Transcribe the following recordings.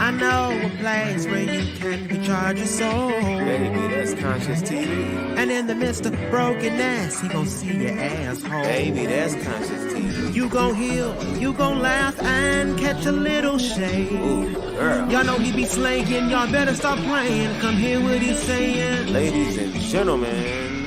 I know a place where you can recharge your soul. Baby, that's Consciouztv. And in the midst of brokenness, he gon' see your asshole. Baby, that's Consciouztv. You gon' heal, you gon' laugh and catch a little shade. Ooh, girl. Y'all know he be slaying, y'all better stop playing. Come hear what he's saying. Ladies and gentlemen.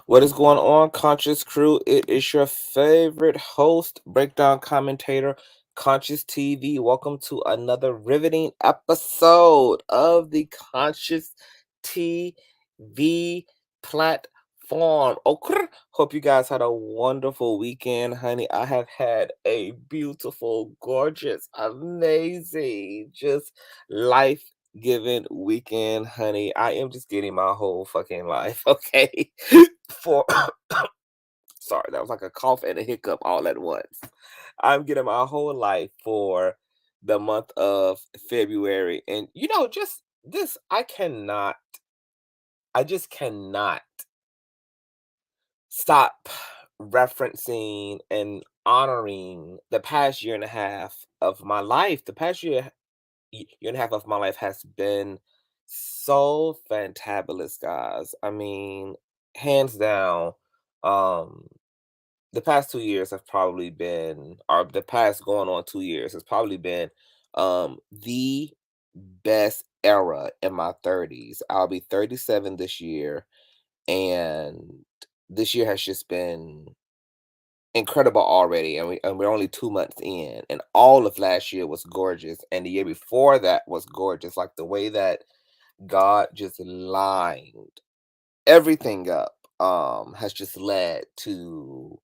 What is going on, Conscious Crew? It is your favorite host, breakdown commentator, Consciouztv. Welcome to another riveting episode of the Consciouztv platform. Hope you guys had a wonderful weekend, honey. I have had a beautiful, gorgeous, amazing, just life-giving weekend, honey. I am just getting my whole fucking life, okay? For sorry, that was like a cough and a hiccup all at once. I'm getting my whole life for the month of February. And just this, I just cannot stop referencing and honoring the past year and a half of my life. The past year and a half of my life has been so fantabulous, guys. I mean, hands down, the past 2 years have probably been, or the past going on 2 years has probably been the best era in my 30s. I'll be 37 this year, and this year has just been incredible already, and we're only 2 months in, and all of last year was gorgeous, and the year before that was gorgeous. Like the way that God just lined everything up has just led to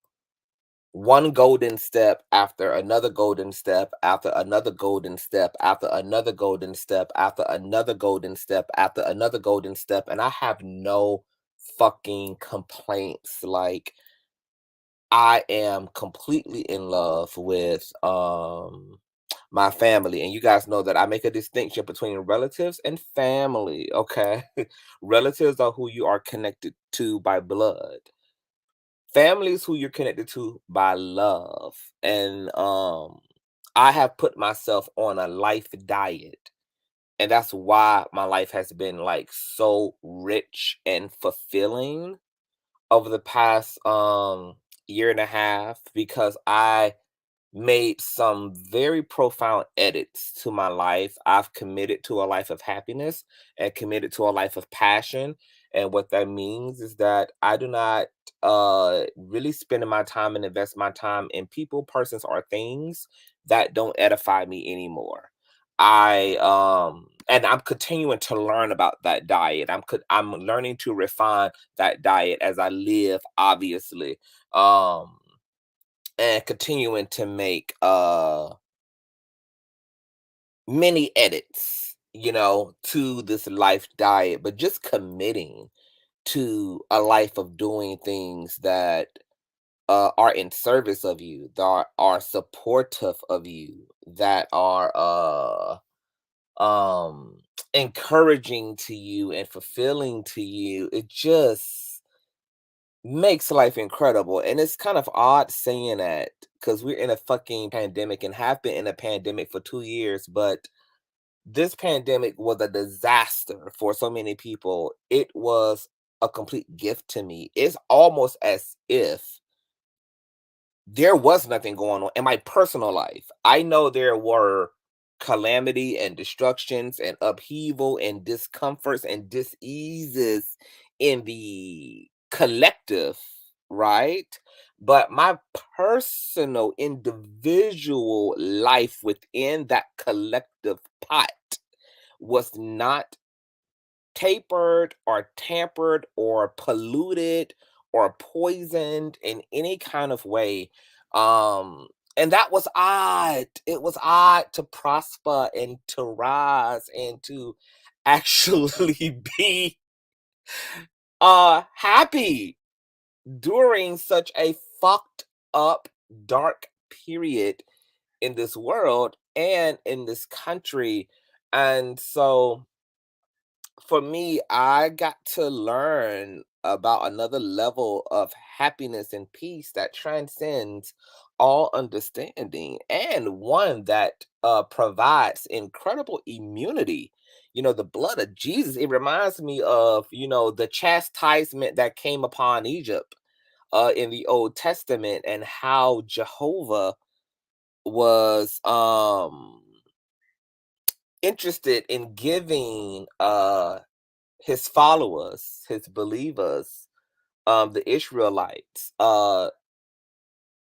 one golden step after another golden step after another golden step after another golden step after another golden step after another golden step, and I have no fucking complaints. Like, I am completely in love with my family, and you guys know that I make a distinction between relatives and family, okay? Relatives are who you are connected to by blood. Family is who you're connected to by love. And I have put myself on a life diet, and that's why my life has been like so rich and fulfilling over the past year and a half, because I made some very profound edits to my life. I've committed to a life of happiness and committed to a life of passion. And what that means is that I do not really spend my time and invest my time in people, persons, or things that don't edify me anymore. And I'm continuing to learn about that diet. I'm learning to refine that diet as I live, obviously. And continuing to make many edits, to this life diet, but just committing to a life of doing things that are in service of you, that are supportive of you, that are encouraging to you and fulfilling to you. It just makes life incredible. And it's kind of odd saying that, because we're in a fucking pandemic and have been in a pandemic for 2 years, but this pandemic was a disaster for so many people. It was a complete gift to me. It's almost as if there was nothing going on in my personal life. I know there were calamity and destructions and upheaval and discomforts and diseases in the collective, right? But my personal, individual life within that collective pot was not tapered or tampered or polluted or poisoned in any kind of way. And that was odd. It was odd to prosper and to rise and to actually be happy during such a fucked up dark period in this world and in this country. And so for me, I got to learn about another level of happiness and peace that transcends all understanding, and one that provides incredible immunity. The blood of Jesus, it reminds me of, the chastisement that came upon Egypt in the Old Testament, and how Jehovah was interested in giving his followers, his believers, the Israelites,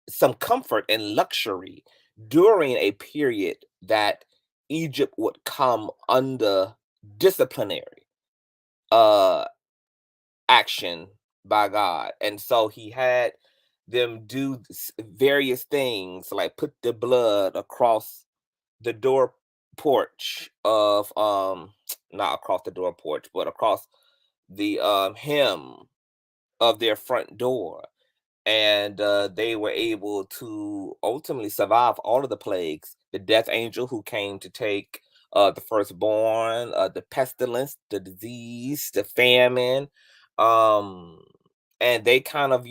some comfort and luxury during a period that Egypt would come under disciplinary uh action by God. And so he had them do various things, like put the blood across the door porch of not across the door porch, but across the hem of their front door. And they were able to ultimately survive all of the plagues. The death angel who came to take the firstborn, the pestilence, the disease, the famine, um, and they kind of,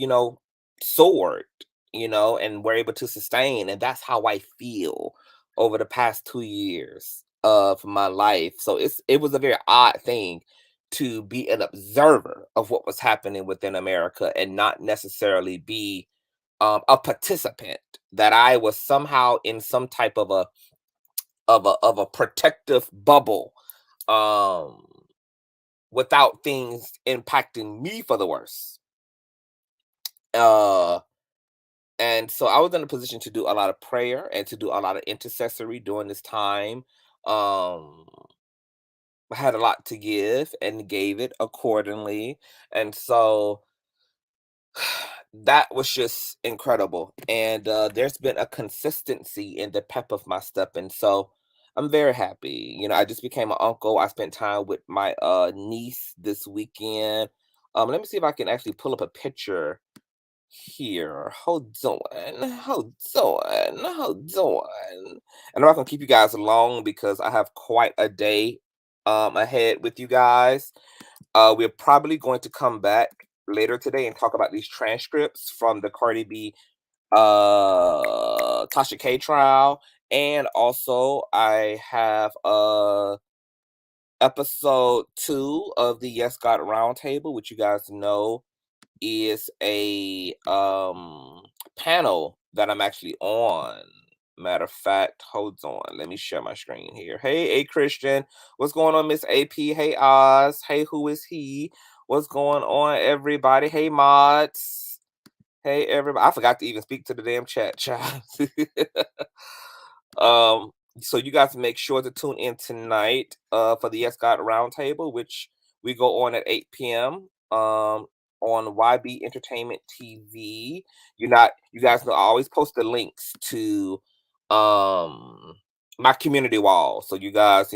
soared, and were able to sustain. And that's how I feel over the past 2 years of my life. So it was a very odd thing to be an observer of what was happening within America, and not necessarily be a participant. That I was somehow in some type of a protective bubble, um, without things impacting me for the worse. Uh, and so I was in a position to do a lot of prayer and to do a lot of intercessory during this time. Um, I had a lot to give and gave it accordingly, and so that was just incredible. And there's been a consistency in the pep of my step, and so I'm very happy. I just became an uncle. I spent time with my niece this weekend. Let me see if I can actually pull up a picture here. Hold on, hold on. And I'm not gonna keep you guys long because I have quite a day ahead with you guys. We're probably going to come back later today and talk about these transcripts from the Cardi B Tasha K trial. And also I have episode 2 of the Yes God Roundtable, which you guys know is a panel that I'm actually on. Matter of fact, hold on. Let me share my screen here. Hey, A Christian. What's going on, Miss AP? Hey, Oz. Hey, who is he? What's going on, everybody? Hey, mods. Hey, everybody. I forgot to even speak to the damn chat, child. Um, so you guys make sure to tune in tonight for the Yes God Roundtable, which we go on at 8 p.m. On YB Entertainment TV. You guys know I always post the links to um my community wall. So you guys,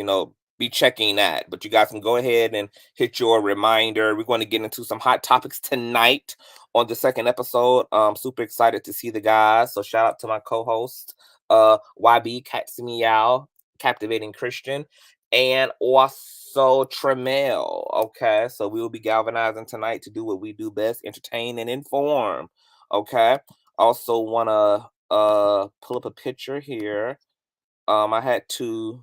be checking that. But you guys can go ahead and hit your reminder. We're going to get into some hot topics tonight on the second episode. I'm super excited to see the guys. So shout out to my co-host, YB Cats Meow, Captivating Christian, and also Tremel. Okay, so we will be galvanizing tonight to do what we do best: entertain and inform. Okay, also want to pull up a picture here. I had to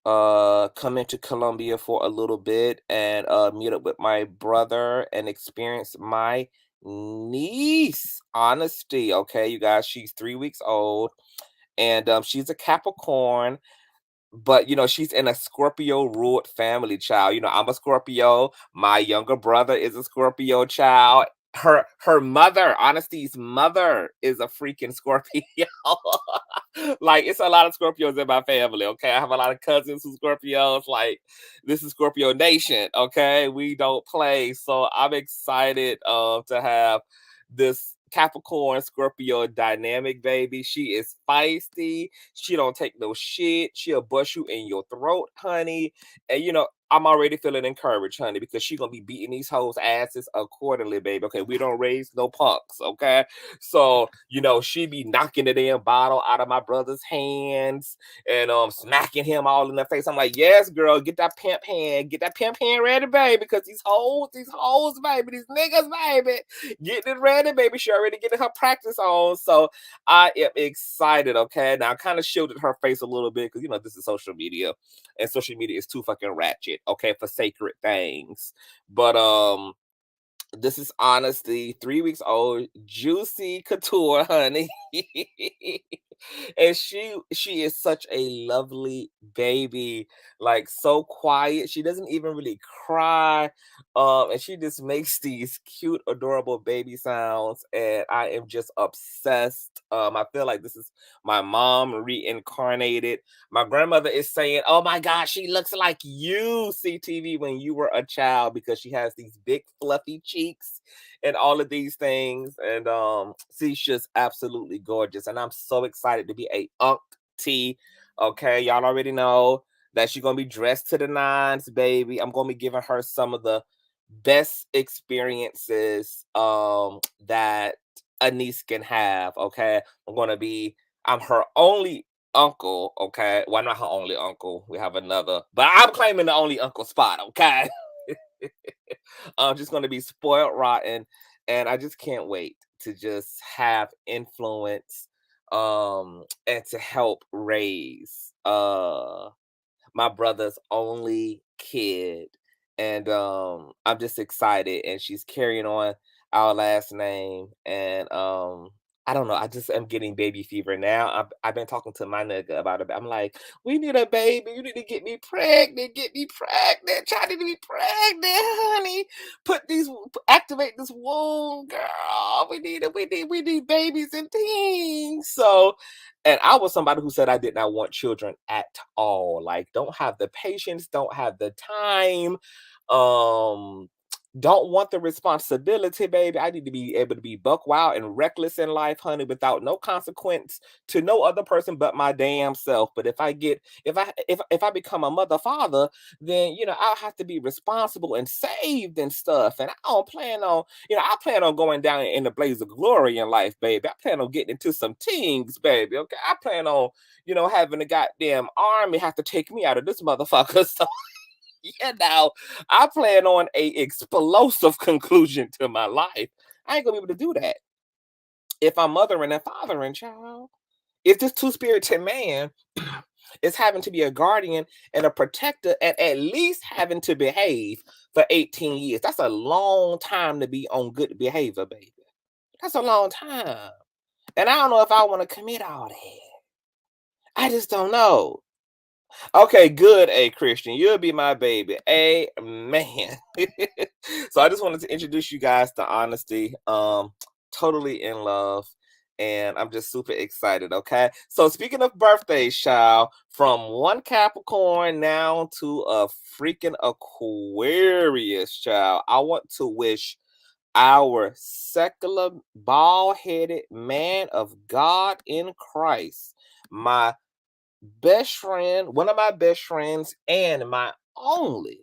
come into Colombia for a little bit and meet up with my brother and experience my niece. Honesty, okay, you guys, she's 3 weeks old, and she's a Capricorn, but she's in a Scorpio ruled family, child. I'm a Scorpio. My younger brother is a Scorpio, child. Her mother, Honesty's mother, is a freaking Scorpio. Like, it's a lot of Scorpios in my family. Okay, I have a lot of cousins who Scorpios. Like, this is Scorpio Nation. Okay, we don't play. So I'm excited to have this Capricorn Scorpio dynamic, baby. She is feisty. She don't take no shit. She'll bust you in your throat, honey. And I'm already feeling encouraged, honey, because she gonna be beating these hoes' asses accordingly, baby. Okay, we don't raise no punks, okay? So, she be knocking the damn bottle out of my brother's hands and smacking him all in the face. I'm like, yes, girl, get that pimp hand ready, baby, because these hoes, baby, these niggas, baby, getting it ready, baby. She already getting her practice on. So I am excited, okay? Now I kind of shielded her face a little bit because this is social media. And social media is too fucking ratchet, okay, for sacred things. But this is honestly 3 weeks old, Juicy Couture, honey. And she is such a lovely baby, like so quiet. She doesn't even really cry. And she just makes these cute, adorable baby sounds, and I am just obsessed. I feel like this is my mom reincarnated. My grandmother is saying, "Oh my God, she looks like you, CTV, when you were a child," because she has these big fluffy cheeks and all of these things. And she's just absolutely gorgeous. And I'm so excited to be a auntie. Okay, y'all already know that she's gonna be dressed to the nines, baby. I'm gonna be giving her some of the best experiences that a niece can have. Okay, I'm her only uncle. Okay, well, I'm not her only uncle. We have another, but I'm claiming the only uncle spot. Okay. I'm just going to be spoiled rotten, and I just can't wait to just have influence and to help raise my brother's only kid. And I'm just excited, and she's carrying on our last name. And I don't know, I just am getting baby fever now. I've been talking to my nigga about it. I'm like, we need a baby. You need to get me pregnant. Try to get me pregnant, honey. Activate this womb, girl. We need babies and things. So, and I was somebody who said I did not want children at all. Like, don't have the patience, don't have the time, um, don't want the responsibility, baby. I need to be able to be buck wild and reckless in life, honey, without no consequence to no other person but my damn self. But if I become a mother father, then I'll have to be responsible and saved and stuff. And I don't plan on, I plan on going down in the blaze of glory in life, baby. I plan on getting into some things, baby. Okay. I plan on, having a goddamn army have to take me out of this motherfucker. So I plan on a explosive conclusion to my life. I ain't gonna be able to do that if I'm mothering and fathering, child. If this two-spirited man is having to be a guardian and a protector and at least having to behave for 18 years. That's a long time to be on good behavior, baby. That's a long time. And I don't know if I want to commit all that. I just don't know. Okay, good, a Christian. You'll be my baby. Amen. So I just wanted to introduce you guys to honesty. Totally in love. And I'm just super excited. Okay. So speaking of birthdays, child, from one Capricorn now to a freaking Aquarius, child, I want to wish our secular, bald-headed man of God in Christ, my best friend, one of my best friends, and my only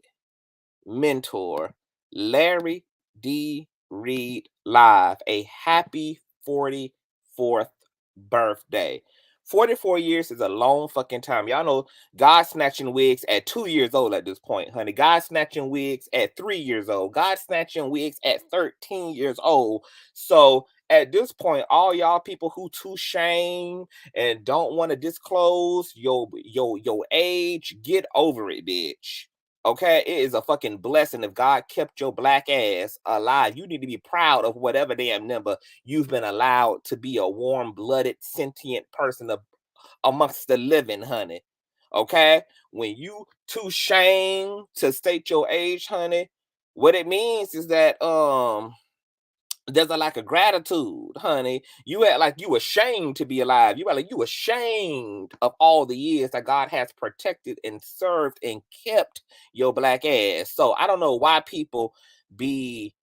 mentor, Larry D. Reid Live, a happy 44th birthday. 44 years is a long fucking time. Y'all know God snatching wigs at 2 years old at this point, honey. God snatching wigs at 3 years old. God snatching wigs at 13 years old. So at this point, all y'all people who too shame and don't want to disclose your age, get over it, bitch. Okay, it is a fucking blessing if God kept your black ass alive. You need to be proud of whatever damn number you've been allowed to be a warm-blooded, sentient person amongst the living, honey. Okay, when you too shame to state your age, honey, what it means is that there's a lack of gratitude, honey. You act like you ashamed to be alive. You act like you ashamed of all the years that God has protected and served and kept your black ass. So I don't know why people be,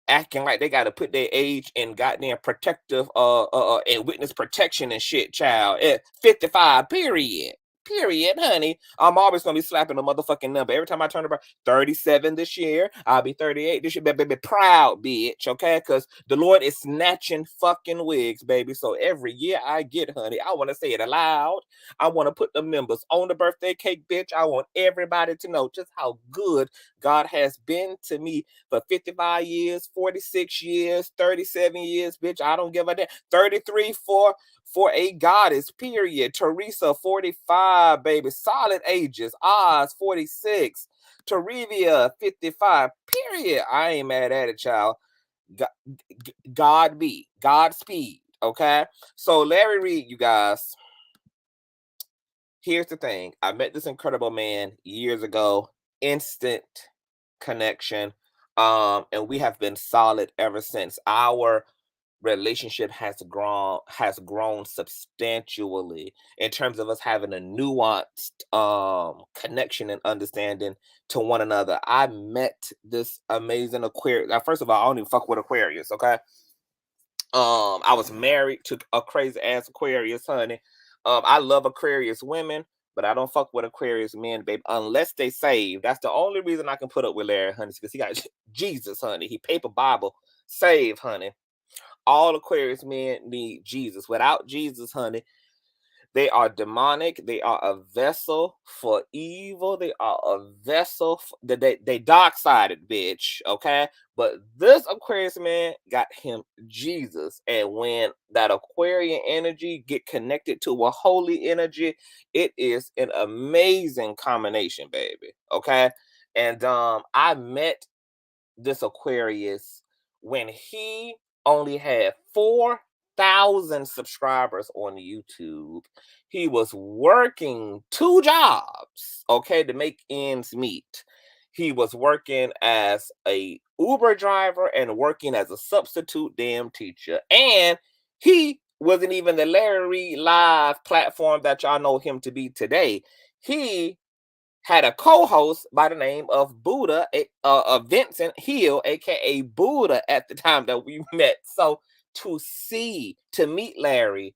acting like they got to put their age in goddamn protective and witness protection and shit, child. At 55, period. period, honey. I'm always gonna be slapping a motherfucking number. Every time I turn around, 37 this year, I'll be 38 this year. Baby, proud, bitch, okay? Because the Lord is snatching fucking wigs, baby. So every year I get, honey, I want to say it aloud. I want to put the members on the birthday cake, bitch. I want everybody to know just how good God has been to me for 55 years, 46 years, 37 years, bitch. I don't give a damn. 33 for a goddess, period. Teresa, 45, baby. Solid ages. Oz, 46. Terivia, 55, period. I ain't mad at it, child. Godspeed, okay? So Larry Reid, you guys, here's the thing. I met this incredible man years ago. Instant connection. And we have been solid ever since. Our relationship has grown substantially in terms of us having a nuanced connection and understanding to one another. I met this amazing Aquarius. Now, first of all, I don't even fuck with Aquarius, okay? I was married to a crazy ass Aquarius, honey. I love Aquarius women, but I don't fuck with Aquarius men, babe, unless they save. That's the only reason I can put up with Larry, honey, because he got Jesus, honey. He paper Bible, save, honey. All Aquarius men need Jesus. Without Jesus, honey, they are demonic. They are a vessel for evil. They are a vessel. They dark-sided, bitch, okay? But this Aquarius man got him Jesus. And when that Aquarian energy get connected to a holy energy, it is an amazing combination, baby, okay? And I met this Aquarius when he only had 4,000 subscribers on YouTube. He was working 2 jobs, okay, to make ends meet. He was working as a Uber driver and working as a substitute damn teacher. And he wasn't even the LarryReid Live platform that y'all know him to be today. He had a co-host by the name of Vincent Hill, aka Buddha, at the time that we met. So to meet Larry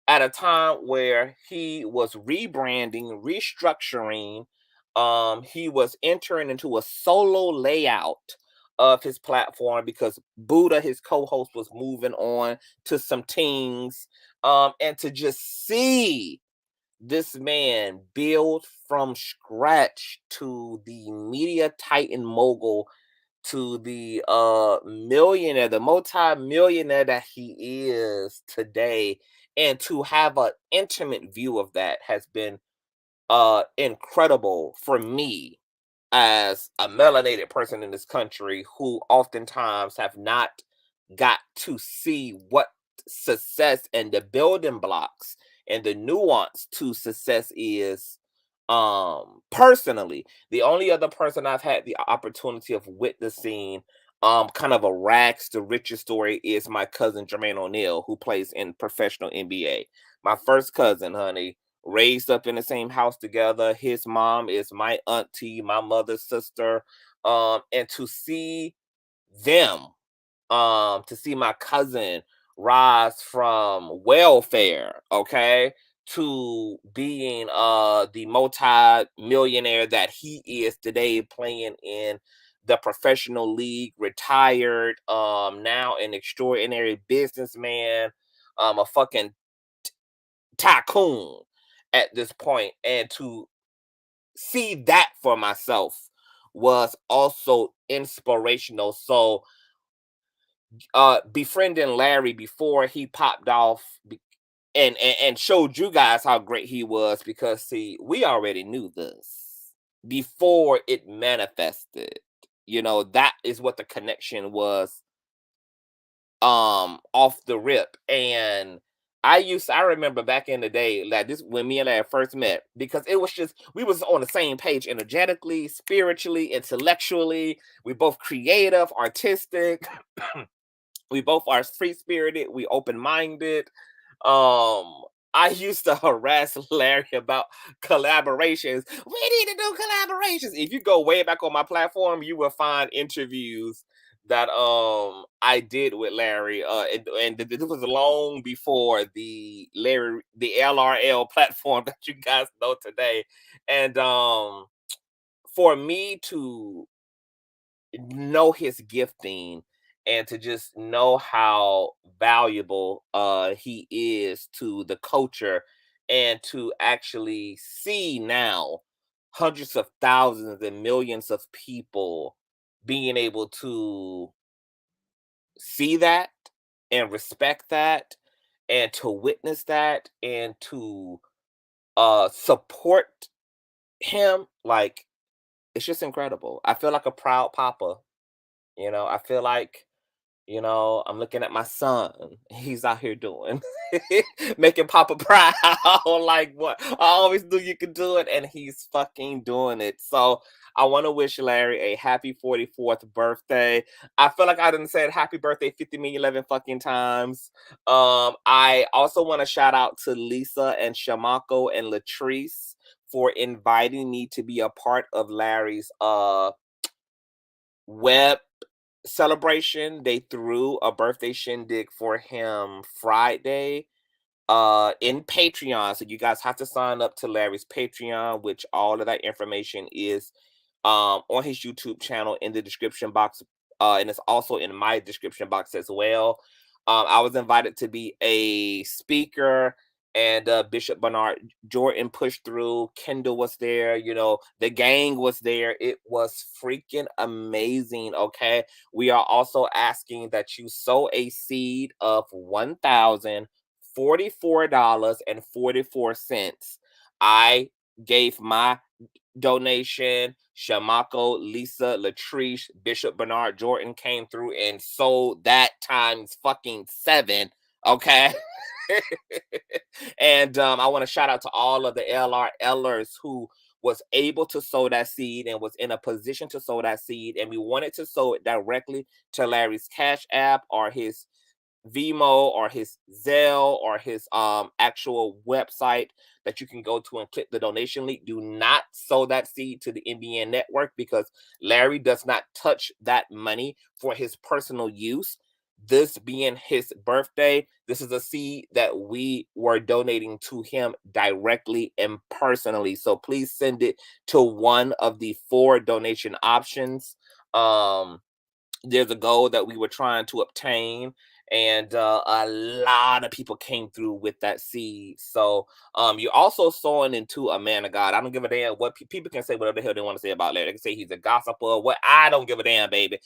at a time where he was rebranding, restructuring, he was entering into a solo layout of his platform because Buddha, his co-host, was moving on to some things, and to just see this man build from scratch to the media titan mogul, to the millionaire, the multi-millionaire that he is today, and to have an intimate view of that has been incredible for me as a melanated person in this country who oftentimes have not got to see what success and the building blocks and the nuance to success is. Personally, the only other person I've had the opportunity of witnessing kind of a rags to riches story is my cousin Jermaine O'Neal, who plays in professional NBA. My first cousin, honey, raised up in the same house together. His mom is my auntie, my mother's sister. And to see them, to see my cousin rise from welfare, okay, to being the multi-millionaire that he is today, playing in the professional league, retired, now an extraordinary businessman, a fucking tycoon at this point, and to see that for myself was also inspirational. So befriending Larry before he popped off and showed you guys how great he was, because see, we already knew this before it manifested. You know, that is what the connection was off the rip. And I remember back in the day, like this, when me and Larry first met, because it was just, we was on the same page energetically, spiritually, intellectually. We both creative, artistic. We both are free spirited, we open minded. I used to harass Larry about collaborations. We need to do collaborations. If you go way back on my platform, you will find interviews that I did with Larry. And this was long before the LRL platform that you guys know today. And for me to know his gifting and to just know how valuable he is to the culture, and to actually see now hundreds of thousands and millions of people being able to see that and respect that and to witness that and to support him, like, it's just incredible. I feel like a proud papa. I feel like, I'm looking at my son. He's out here doing, making Papa proud. Like, what? I always knew you could do it, and he's fucking doing it. So I want to wish Larry a happy 44th birthday. I feel like I didn't say it happy birthday 50 million 11 fucking times. I also want to shout out to Lisa and Shamako and Latrice for inviting me to be a part of Larry's web celebration. They threw a birthday shindig for him Friday in Patreon. So you guys have to sign up to Larry's Patreon, which all of that information is on his YouTube channel in the description box. And it's also in my description box as well. I was invited to be a speaker, and Bishop Bernard Jordan pushed through. Kendall was there, the gang was there. It was freaking amazing. Okay. We are also asking that you sow a seed of $1,044.44. I gave my donation. Shamako, Lisa, Latrice, Bishop Bernard Jordan came through and sold that times fucking 7. Okay. And I want to shout out to all of the LRLers who was able to sow that seed and was in a position to sow that seed. And we wanted to sow it directly to Larry's Cash App or his Vimo or his Zelle or his actual website that you can go to and click the donation link. Do not sow that seed to the NBN network, because Larry does not touch that money for his personal use. This being his birthday, this is a seed that we were donating to him directly and personally. So please send it to one of the 4 donation options. There's a goal that we were trying to obtain, and a lot of people came through with that seed. So you're also sowing into a man of God. I don't give a damn what people can say, whatever the hell they want to say about Larry. They can say he's a gossiper. What? I don't give a damn, baby.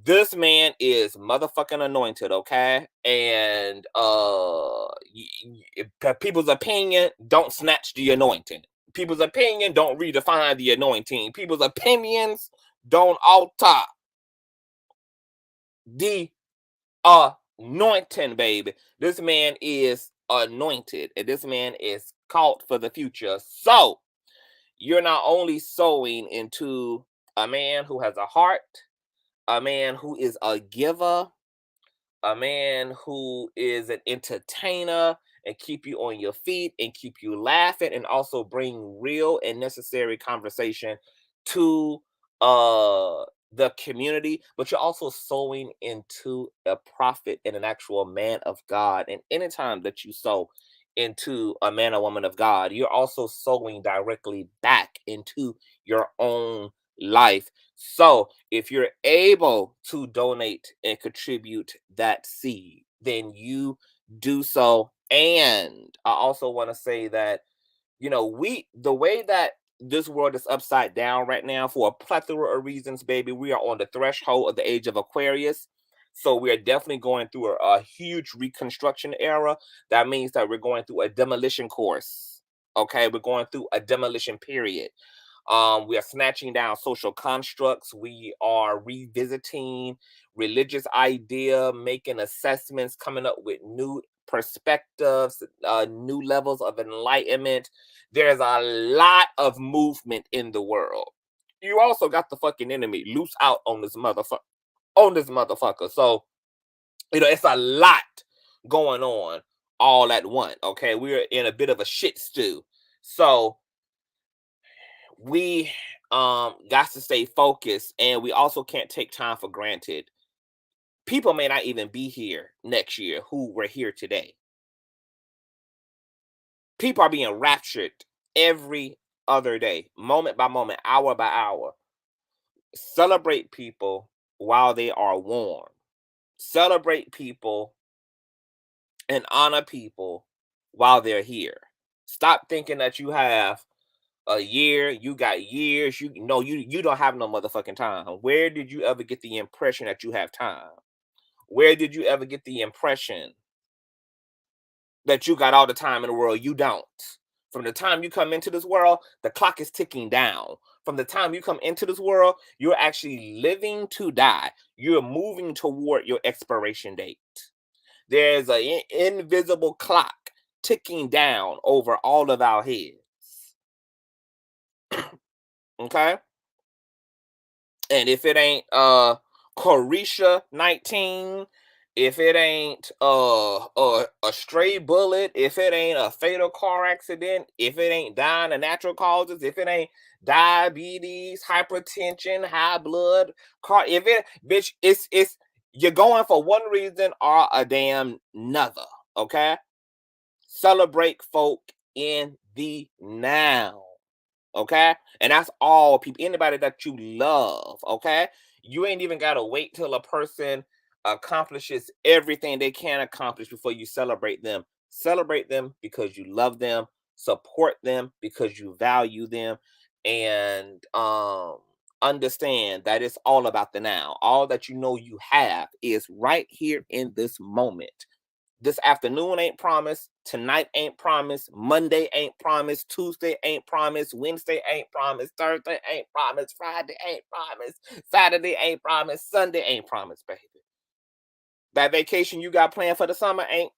This man is motherfucking anointed, okay? And people's opinion don't snatch the anointing. People's opinion don't redefine the anointing. People's opinions don't alter the anointing, baby. This man is anointed, and this man is called for the future. So you're not only sowing into a man who has a heart, a man who is a giver, a man who is an entertainer and keep you on your feet and keep you laughing, and also bring real and necessary conversation to the community. But you're also sowing into a prophet and an actual man of God. And anytime that you sow into a man or woman of God, you're also sowing directly back into your own life. So if you're able to donate and contribute that seed, then you do so. And I also want to say that, the way that this world is upside down right now for a plethora of reasons, baby, we are on the threshold of the age of Aquarius. So we are definitely going through a huge reconstruction era. That means that we're going through a demolition course. Okay, we're going through a demolition period. We are snatching down social constructs. We are revisiting religious idea, making assessments, coming up with new perspectives, new levels of enlightenment. There's a lot of movement in the world. You also got the fucking enemy loose out on this motherfucker. So, it's a lot going on all at once. Okay. We're in a bit of a shit stew. So we got to stay focused, and we also can't take time for granted. People may not even be here next year who were here today. People are being raptured every other day, moment by moment, hour by hour. Celebrate people while they are warm. Celebrate people and honor people while they're here. Stop thinking that you have a year, you got years, you don't have no motherfucking time. Where did you ever get the impression that you have time? Where did you ever get the impression that you got all the time in the world? You don't. From the time you come into this world, the clock is ticking down. From the time you come into this world, you're actually living to die. You're moving toward your expiration date. There's an invisible clock ticking down over all of our heads. Okay? And if it ain't Corisha 19, if it ain't a stray bullet, if it ain't a fatal car accident, if it ain't dying of natural causes, if it ain't diabetes, hypertension, high blood, if it, bitch, it's you're going for one reason or a damn another. Okay? Celebrate folk in the now. Okay, and that's all people, anybody that you love. Okay, you ain't even got to wait till a person accomplishes everything they can accomplish before you celebrate them. Celebrate them because you love them, support them because you value them, and understand that it's all about the now. All that you know you have is right here in this moment. This afternoon ain't promised. Tonight ain't promised. Monday ain't promised. Tuesday ain't promised. Wednesday ain't promised. Thursday ain't promised. Friday ain't promised. Saturday ain't promised. Sunday ain't promised, baby. That vacation you got planned for the summer ain't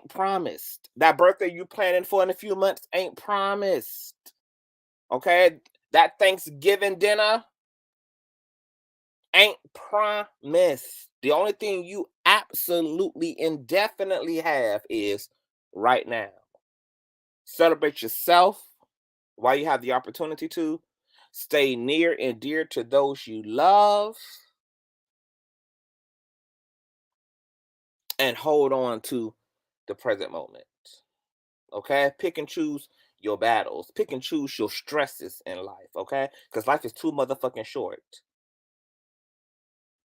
promised. That birthday you planning for in a few months ain't promised. Okay? That Thanksgiving dinner ain't promised. The only thing you absolutely indefinitely have is right now. Celebrate yourself while you have the opportunity to. Stay near and dear to those you love. And hold on to the present moment. Okay? Pick and choose your battles. Pick and choose your stresses in life. Okay? Because life is too motherfucking short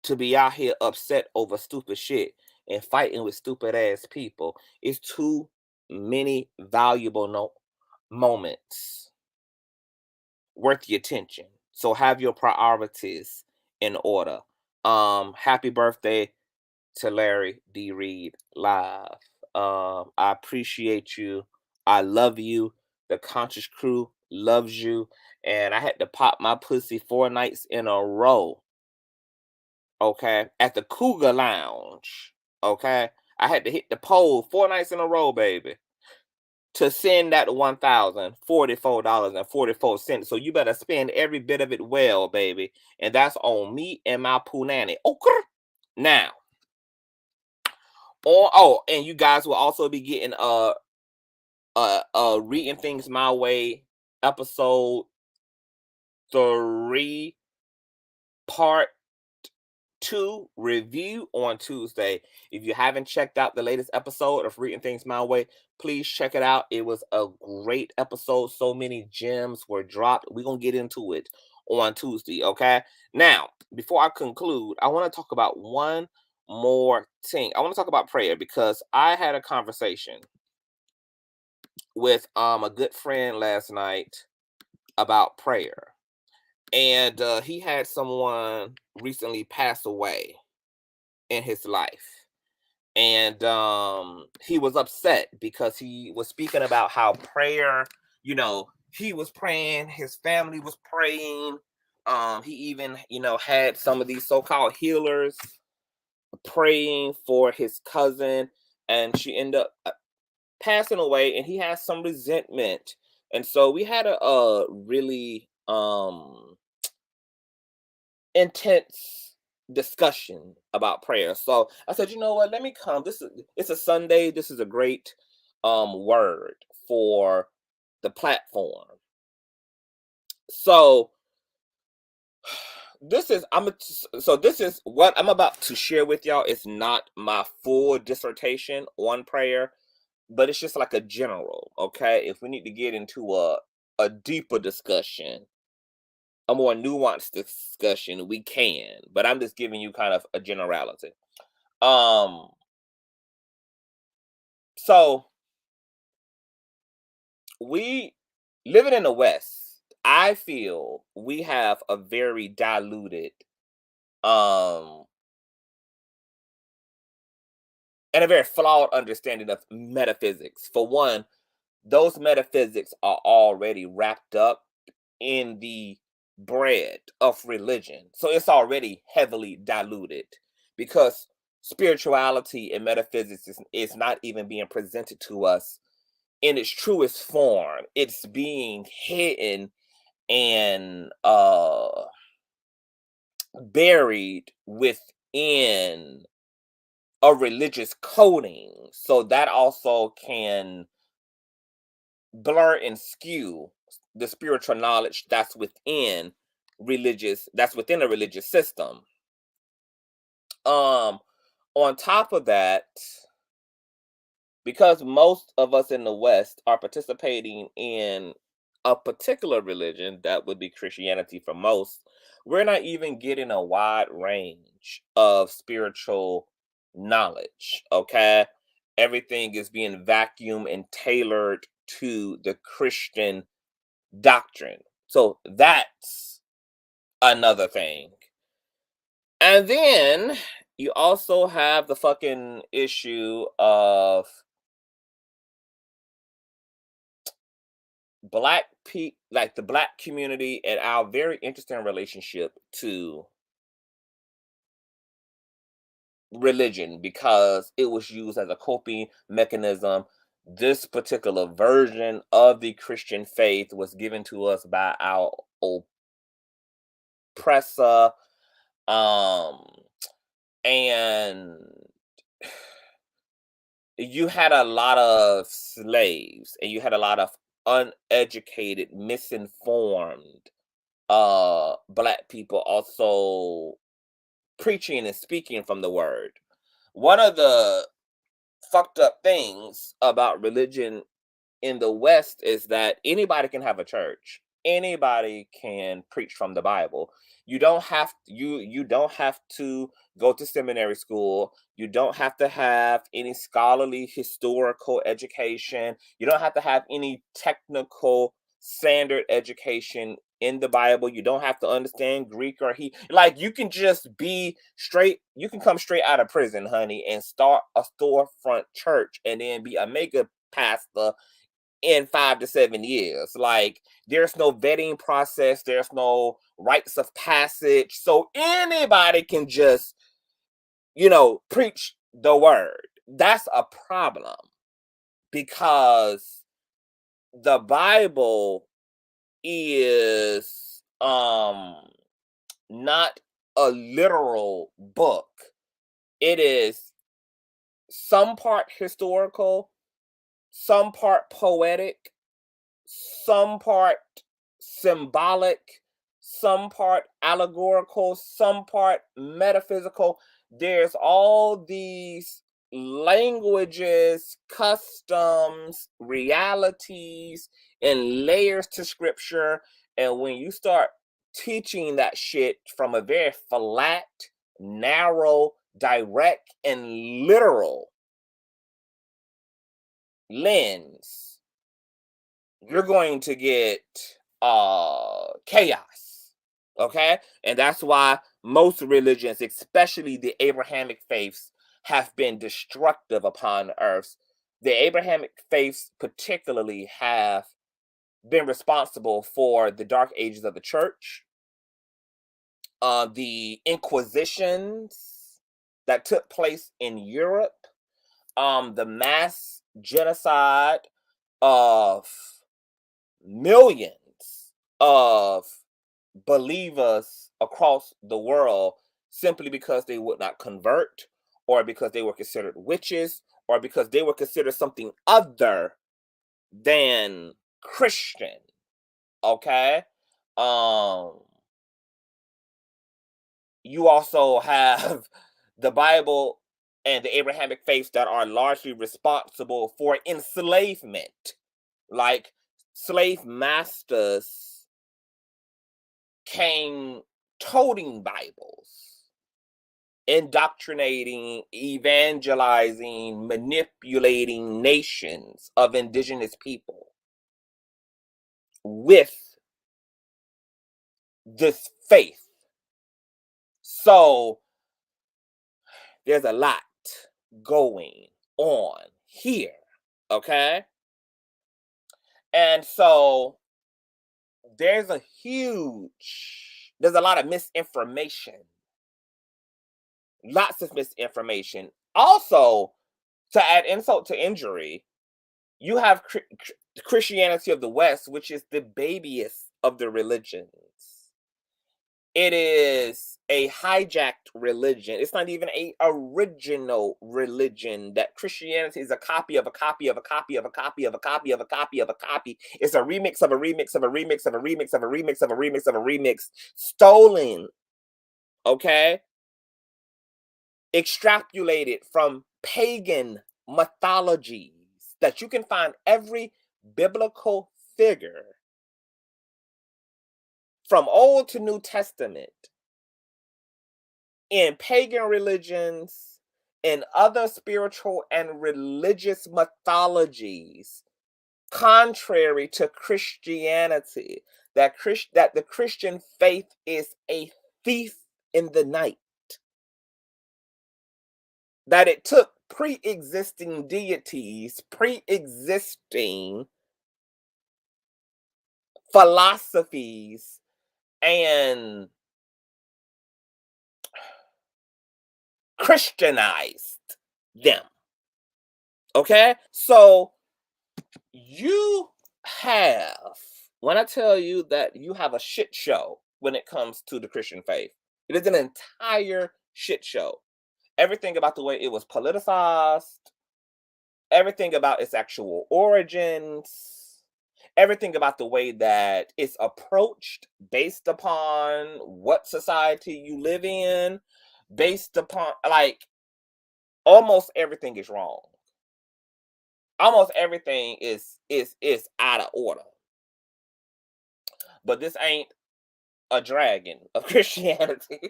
to be out here upset over stupid shit and fighting with stupid ass people. It's too many valuable moments worth your attention. So have your priorities in order. Happy birthday to Larry D. Reid live. I appreciate you. I love you. The Conscious crew loves you. And I had to pop my pussy 4 nights in a row. Okay, at the Cougar Lounge. Okay, I had to hit the pole 4 nights in a row, baby, to send that $1,044.44. So you better spend every bit of it well, baby. And that's on me and my punani. Okay. Now, and you guys will also be getting Reading Things My Way episode 3 part 2 review on Tuesday. If you haven't checked out the latest episode of Reading Things My Way, please check it out. It was a great episode. So many gems were dropped. We're going to get into it on Tuesday, okay? Now, before I conclude, I want to talk about one more thing. I want to talk about prayer because I had a conversation with a good friend last night about prayer. And he had someone recently pass away in his life, and he was upset because he was speaking about how prayer, he was praying, his family was praying. He even had some of these so-called healers praying for his cousin, and she ended up passing away, and he has some resentment. And so we had a really intense discussion about prayer. So I said, you know what? Let me come. It's a Sunday. This is a great word for the platform. So this is this is what I'm about to share with y'all. It's not my full dissertation on prayer, but it's just like a general, okay? If we need to get into a deeper discussion, a more nuanced discussion, we can. But I'm just giving you kind of a generality. Um, so we living in the West, I feel we have a very diluted um and a very flawed understanding of metaphysics. For one, those metaphysics are already wrapped up in the bread of religion. So it's already heavily diluted because spirituality and metaphysics is not even being presented to us in its truest form. It's being hidden and buried within a religious coding. So that also can blur and skew the spiritual knowledge that's within a religious system. um on top of that, because most of us in the West are participating in a particular religion, that would be Christianity for most, we're not even getting a wide range of spiritual knowledge, okay? Everything is being vacuumed and tailored to the Christian doctrine. So that's another thing. And then you also have the fucking issue of like the black community and our very interesting relationship to religion because it was used as a coping mechanism. This particular version of the Christian faith was given to us by our oppressor. Um, and you had a lot of slaves and you had a lot of uneducated, misinformed black people also preaching and speaking from the word. One of the fucked up things about religion in the West is that anybody can have a church. Anybody can preach from the Bible. You don't have to go to seminary school. You don't have to have any scholarly historical education. You don't have to have any technical standard education in the Bible. You don't have to understand Greek or he like you can just be straight, you can come straight out of prison, honey, and start a storefront church and then be a mega pastor in 5 to 7 years. Like, there's no vetting process, there's no rites of passage. So anybody can just, preach the word. That's a problem because the Bible is not a literal book. It is some part historical, some part poetic, some part symbolic, some part allegorical, some part metaphysical. There's all these languages, customs, realities, and layers to scripture. And when you start teaching that shit from a very flat, narrow, direct, and literal lens, you're going to get chaos. Okay? And that's why most religions, especially the Abrahamic faiths, have been destructive upon earth. The Abrahamic faiths particularly have been responsible for the dark ages of the church, the inquisitions that took place in Europe, the mass genocide of millions of believers across the world simply because they would not convert, or because they were considered witches, or because they were considered something other than Christian. Okay? Um you also have the Bible and the Abrahamic faiths that are largely responsible for enslavement. Like slave masters came toting Bibles, indoctrinating, evangelizing, manipulating nations of indigenous people with this faith. So there's a lot going on here, okay? And so there's a lot of misinformation, lots of misinformation. Also, to add insult to injury, you have Christianity of the West, which is the babyest of the religions. It is a hijacked religion. It's not even a original religion. That Christianity is a copy of a copy of a copy of a copy of a copy of a copy of a copy. It's a remix of a remix of a remix of a remix of a remix of a remix of a remix, stolen, okay? Extrapolated from pagan mythologies that you can find every biblical figure from Old to New Testament in pagan religions and other spiritual and religious mythologies, contrary to Christianity, that the Christian faith is a thief in the night, that it took pre-existing deities, pre-existing philosophies, and Christianized them. Okay? So you have, when I tell you that you have a shit show when it comes to the Christian faith, it is an entire shit show. Everything about the way it was politicized, everything about its actual origins, everything about the way that it's approached based upon what society you live in, based upon, like, almost everything is wrong. Almost everything is out of order. But this ain't a dragon of Christianity.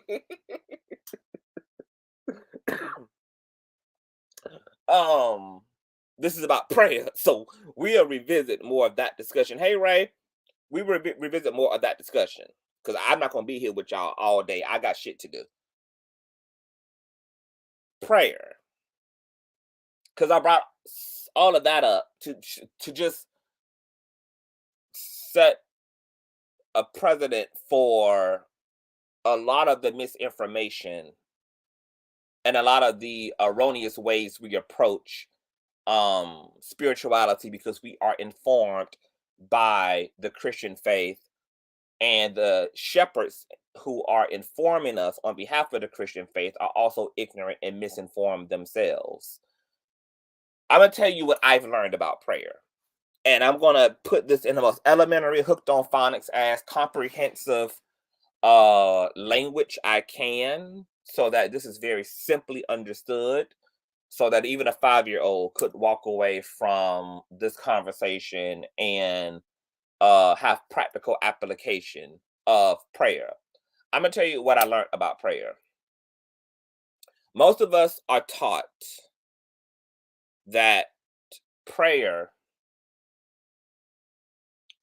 um this is about prayer. So we'll revisit more of that discussion. Hey Ray, we will revisit more of that discussion because I'm not going to be here with y'all all day. I got shit to do. Prayer, because I brought all of that up to just set a precedent for a lot of the misinformation and a lot of the erroneous ways we approach spirituality, because we are informed by the Christian faith, and the shepherds who are informing us on behalf of the Christian faith are also ignorant and misinformed themselves. I'm going to tell you what I've learned about prayer. And I'm going to put this in the most elementary, hooked on phonics ass, comprehensive language I can, so that this is very simply understood, so that even a 5-year-old could walk away from this conversation and have practical application of prayer. I'm going to tell you what I learned about prayer. Most of us are taught that prayer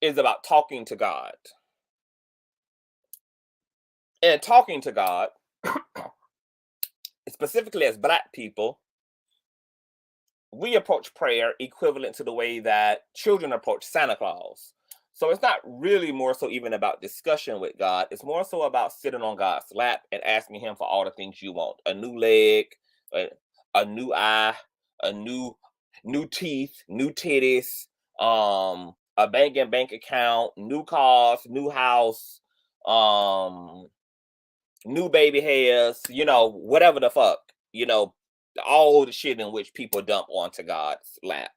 is about talking to God. And talking to God, specifically as Black people, we approach prayer equivalent to the way that children approach Santa Claus. So it's not really more so even about discussion with God. It's more so about sitting on God's lap and asking him for all the things you want. A new leg, a new eye, a new teeth, new titties, a bank account, new cars, new house, new baby hairs, whatever the fuck, all the shit in which people dump onto God's lap.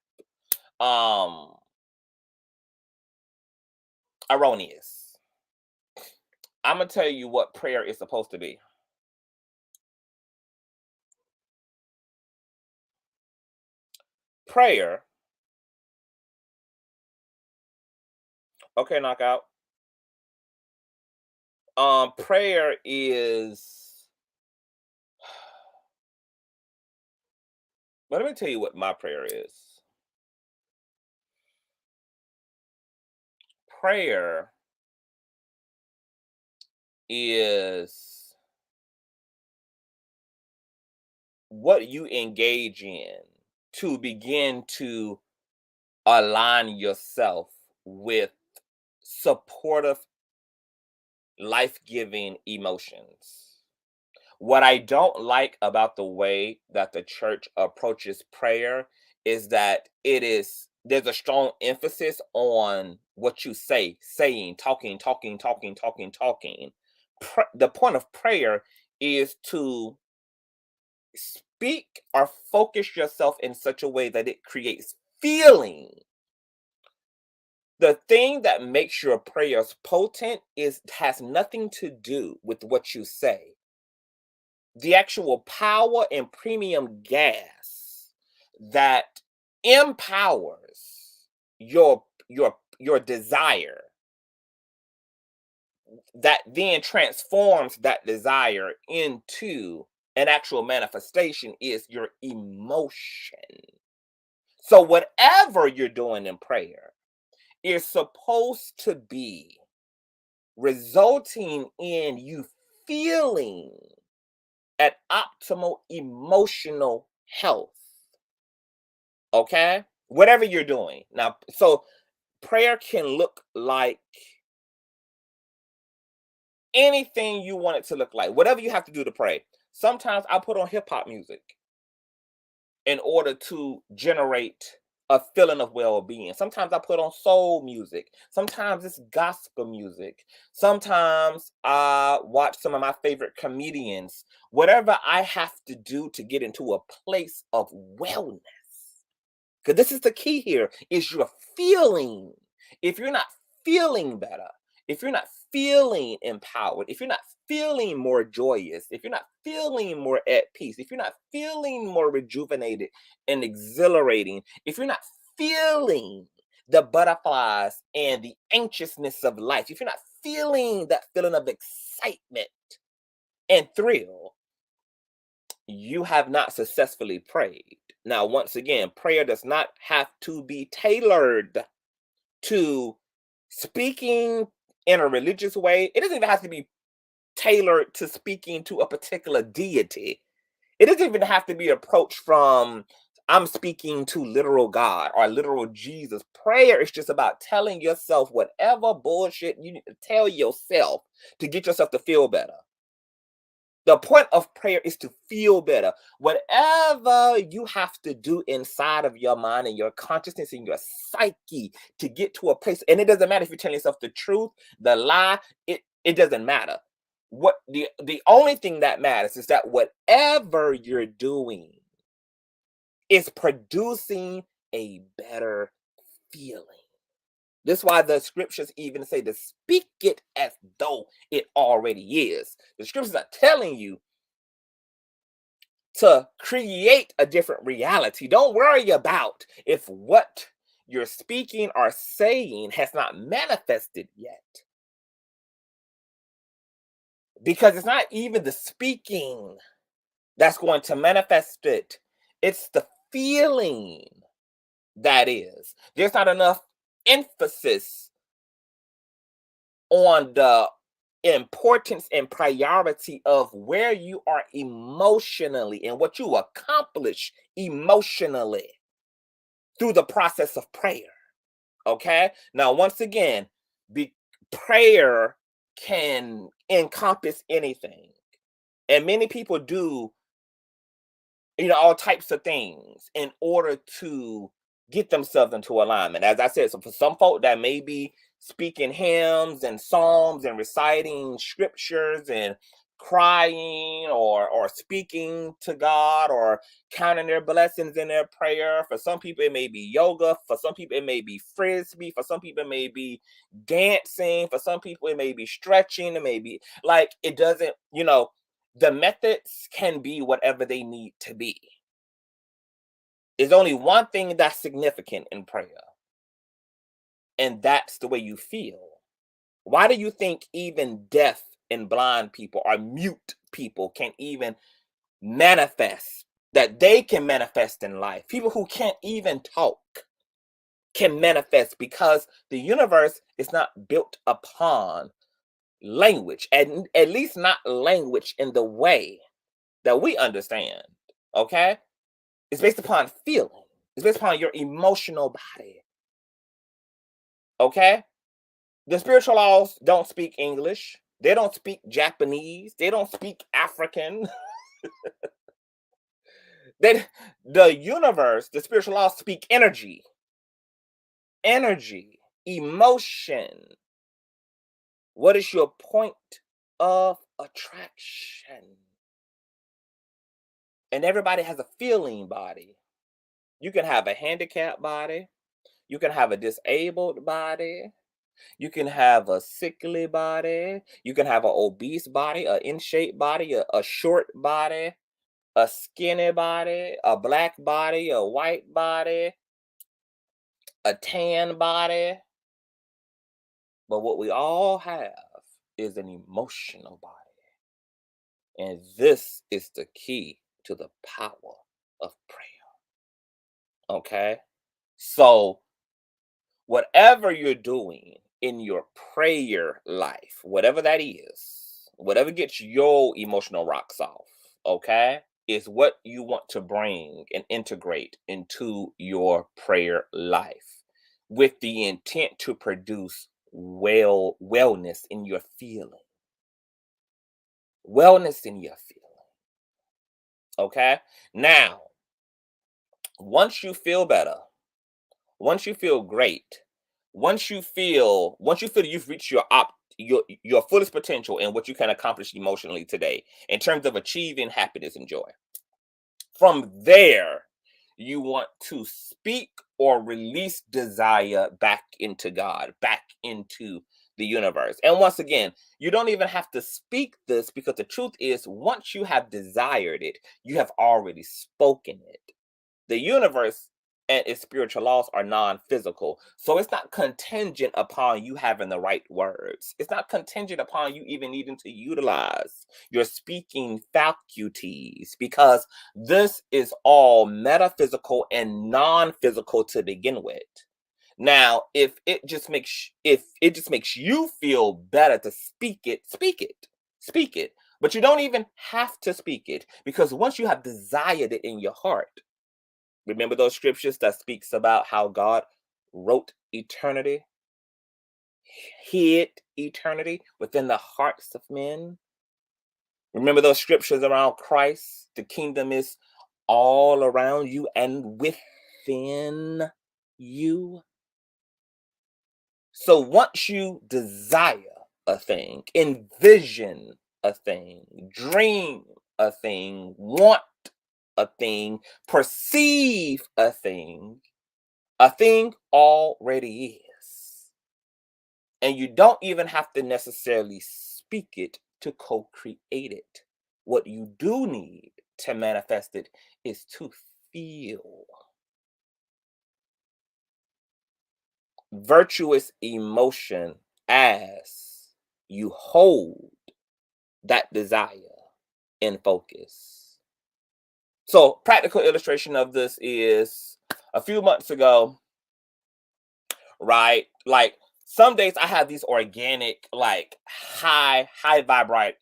Erroneous. I'm gonna tell you what prayer is supposed to be. prayer. Okay, knockout. Prayer is, let me tell you what my prayer is. Prayer is what you engage in to begin to align yourself with supportive, life-giving emotions. What I don't like about the way that the church approaches prayer is that there's a strong emphasis on what you say, saying, talking, talking, talking, talking, talking. The point of prayer is to speak or focus yourself in such a way that it creates feeling. The thing that makes your prayers potent is has nothing to do with what you say. The actual power and premium gas that empowers your desire, that then transforms that desire into an actual manifestation, is your emotion. So whatever you're doing in prayer is supposed to be resulting in you feeling at optimal emotional health. Okay? Whatever you're doing. Now, so prayer can look like anything you want it to look like, whatever you have to do to pray. Sometimes I put on hip hop music in order to generate a feeling of well-being. Sometimes I put on soul music. Sometimes it's gospel music. Sometimes I watch some of my favorite comedians. Whatever I have to do to get into a place of wellness. Because this is the key here, is your feeling. If you're not feeling better, if you're not feeling empowered, if you're not feeling more joyous, if you're not feeling more at peace, if you're not feeling more rejuvenated and exhilarating, if you're not feeling the butterflies and the anxiousness of life, if you're not feeling that feeling of excitement and thrill, you have not successfully prayed. Now, once again, prayer does not have to be tailored to speaking in a religious way. It doesn't even have to be tailored to speaking to a particular deity. It doesn't even have to be approached from, I'm speaking to literal God or literal Jesus. Prayer is just about telling yourself whatever bullshit you need to tell yourself to get yourself to feel better. The point of prayer is to feel better. Whatever you have to do inside of your mind and your consciousness and your psyche to get to a place, and it doesn't matter if you're telling yourself the truth, the lie, it doesn't matter. What the only thing that matters is that whatever you're doing is producing a better feeling. This is why the scriptures even say to speak it as though it already is. The scriptures are telling you to create a different reality. Don't worry about if what you're speaking or saying has not manifested yet. Because it's not even the speaking that's going to manifest it, it's the feeling that is. There's not enough emphasis on the importance and priority of where you are emotionally and what you accomplish emotionally through the process of prayer. Okay. Now, once again, prayer can encompass anything. And many people do, all types of things in order to get themselves into alignment. As I said, so for some folk that may be speaking hymns and psalms and reciting scriptures and crying or speaking to God or counting their blessings in their prayer. For some people it may be yoga, for some people it may be frisbee, for some people it may be dancing, for some people it may be stretching, it may be like, it doesn't, the methods can be whatever they need to be. There's only one thing that's significant in prayer, and that's the way you feel. Why do you think even deaf and blind people or mute people can even manifest, that they can manifest in life? People who can't even talk can manifest because the universe is not built upon language, and at least not language in the way that we understand. Okay? It's based upon feeling. It's based upon your emotional body. Okay? The spiritual laws don't speak English. They don't speak Japanese. They don't speak African. They, the universe, the spiritual laws speak energy, energy, emotion. What is your point of attraction? And everybody has a feeling body. You can have a handicapped body. You can have a disabled body. You can have a sickly body. You can have an obese body, an in shape body, a short body, a skinny body, a black body, a white body, a tan body. But what we all have is an emotional body. And this is the key to the power of prayer. Okay? So, whatever you're doing in your prayer life, whatever that is, whatever gets your emotional rocks off, okay, is what you want to bring and integrate into your prayer life with the intent to produce wellness in your feeling. Wellness in your feeling. Okay? Now, once you feel better, once you feel great, once you feel you've reached your fullest potential and what you can accomplish emotionally today in terms of achieving happiness and joy, from there you want to speak or release desire back into God, back into the universe. And once again, you don't even have to speak this, because the truth is, once you have desired it, you have already spoken it. The universe and its spiritual laws are non-physical, so it's not contingent upon you having the right words. It's not contingent upon you even needing to utilize your speaking faculties, because this is all metaphysical and non-physical to begin with. Now, if it just makes you feel better to speak it, speak it. Speak it. But you don't even have to speak it, because once you have desired it in your heart, remember those scriptures that speaks about how God wrote eternity, hid eternity within the hearts of men? Remember those scriptures around Christ? The kingdom is all around you and within you. So once you desire a thing, envision a thing, dream a thing, want a thing, perceive a thing already is. And you don't even have to necessarily speak it to co-create it. What you do need to manifest it is to feel virtuous emotion as you hold that desire in focus. So, practical illustration of this is a few months ago, right? Like, some days I have these organic, like high vibrating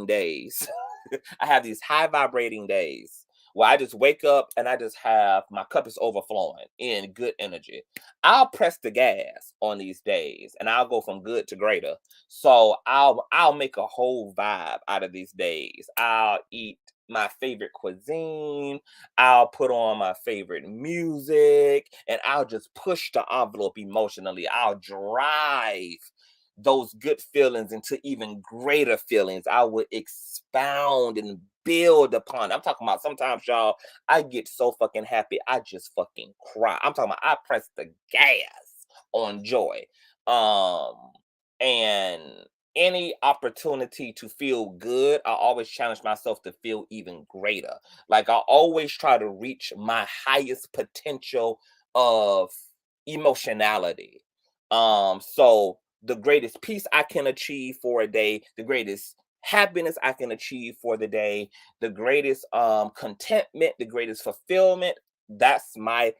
days. I have these high vibrating days where I just wake up and I just have my cup is overflowing in good energy. I'll press the gas on these days and I'll go from good to greater. So I'll make a whole vibe out of these days. I'll eat my favorite cuisine. I'll put on my favorite music and I'll just push the envelope emotionally. I'll drive those good feelings into even greater feelings. I would expound and build upon. I'm talking about sometimes, y'all, I get so fucking happy, I just fucking cry. I'm talking about I press the gas on joy. Um, and any opportunity to feel good, I always challenge myself to feel even greater. Like I always try to reach my highest potential of emotionality. So the greatest peace I can achieve for a day, the greatest happiness I can achieve for the day, the greatest contentment, the greatest fulfillment. That's my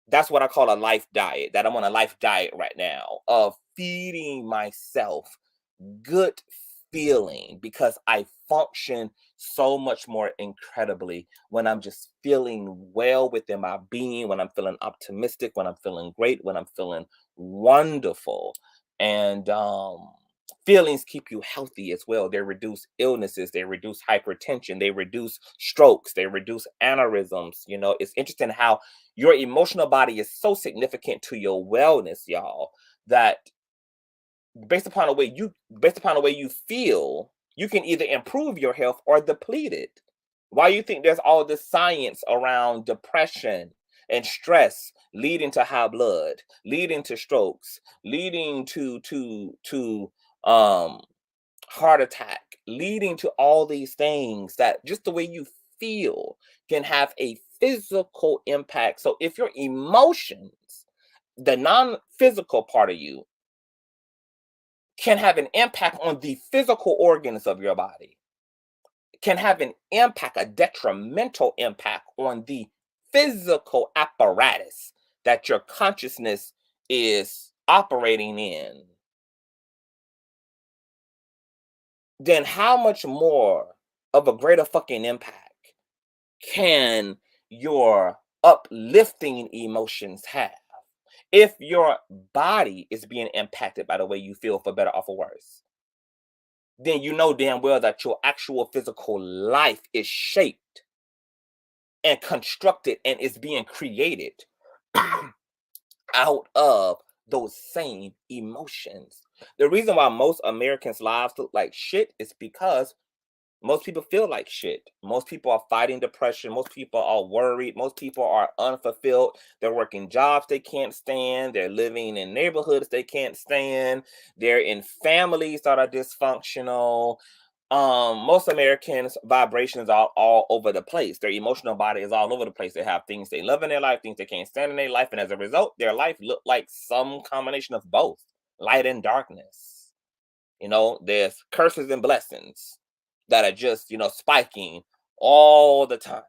that's what I call a life diet. That I'm on a life diet right now of feeding myself good feeling because I function so much more incredibly when I'm just feeling well within my being, when I'm feeling optimistic, when I'm feeling great, when I'm feeling wonderful. And feelings keep you healthy as well. They reduce illnesses, they reduce hypertension, they reduce strokes, they reduce aneurysms. You know, it's interesting how your emotional body is so significant to your wellness, y'all, that based upon the way you feel, you can either improve your health or deplete it. Why you think there's all this science around depression and stress leading to high blood, leading to strokes, leading to heart attack, leading to all these things that just the way you feel can have a physical impact. So if your emotions, the non-physical part of you, can have an impact on the physical organs of your body, can have an impact, a detrimental impact on the physical apparatus that your consciousness is operating in, then how much more of a greater fucking impact can your uplifting emotions have if your body is being impacted by the way you feel, for better or for worse? Then you know damn well that your actual physical life is shaped and constructed and is being created out of those same emotions. The reason why most Americans' lives look like shit is because most people feel like shit. Most people are fighting depression. Most people are worried. Most people are unfulfilled. They're working jobs they can't stand. They're living in neighborhoods they can't stand. They're in families that are dysfunctional. Most Americans vibrations are all over the place. Their emotional body is all over the place. They have things they love in their life, things they can't stand in their life, and as a result their life look like some combination of both, light and darkness. You know, there's curses and blessings that are just, spiking all the time.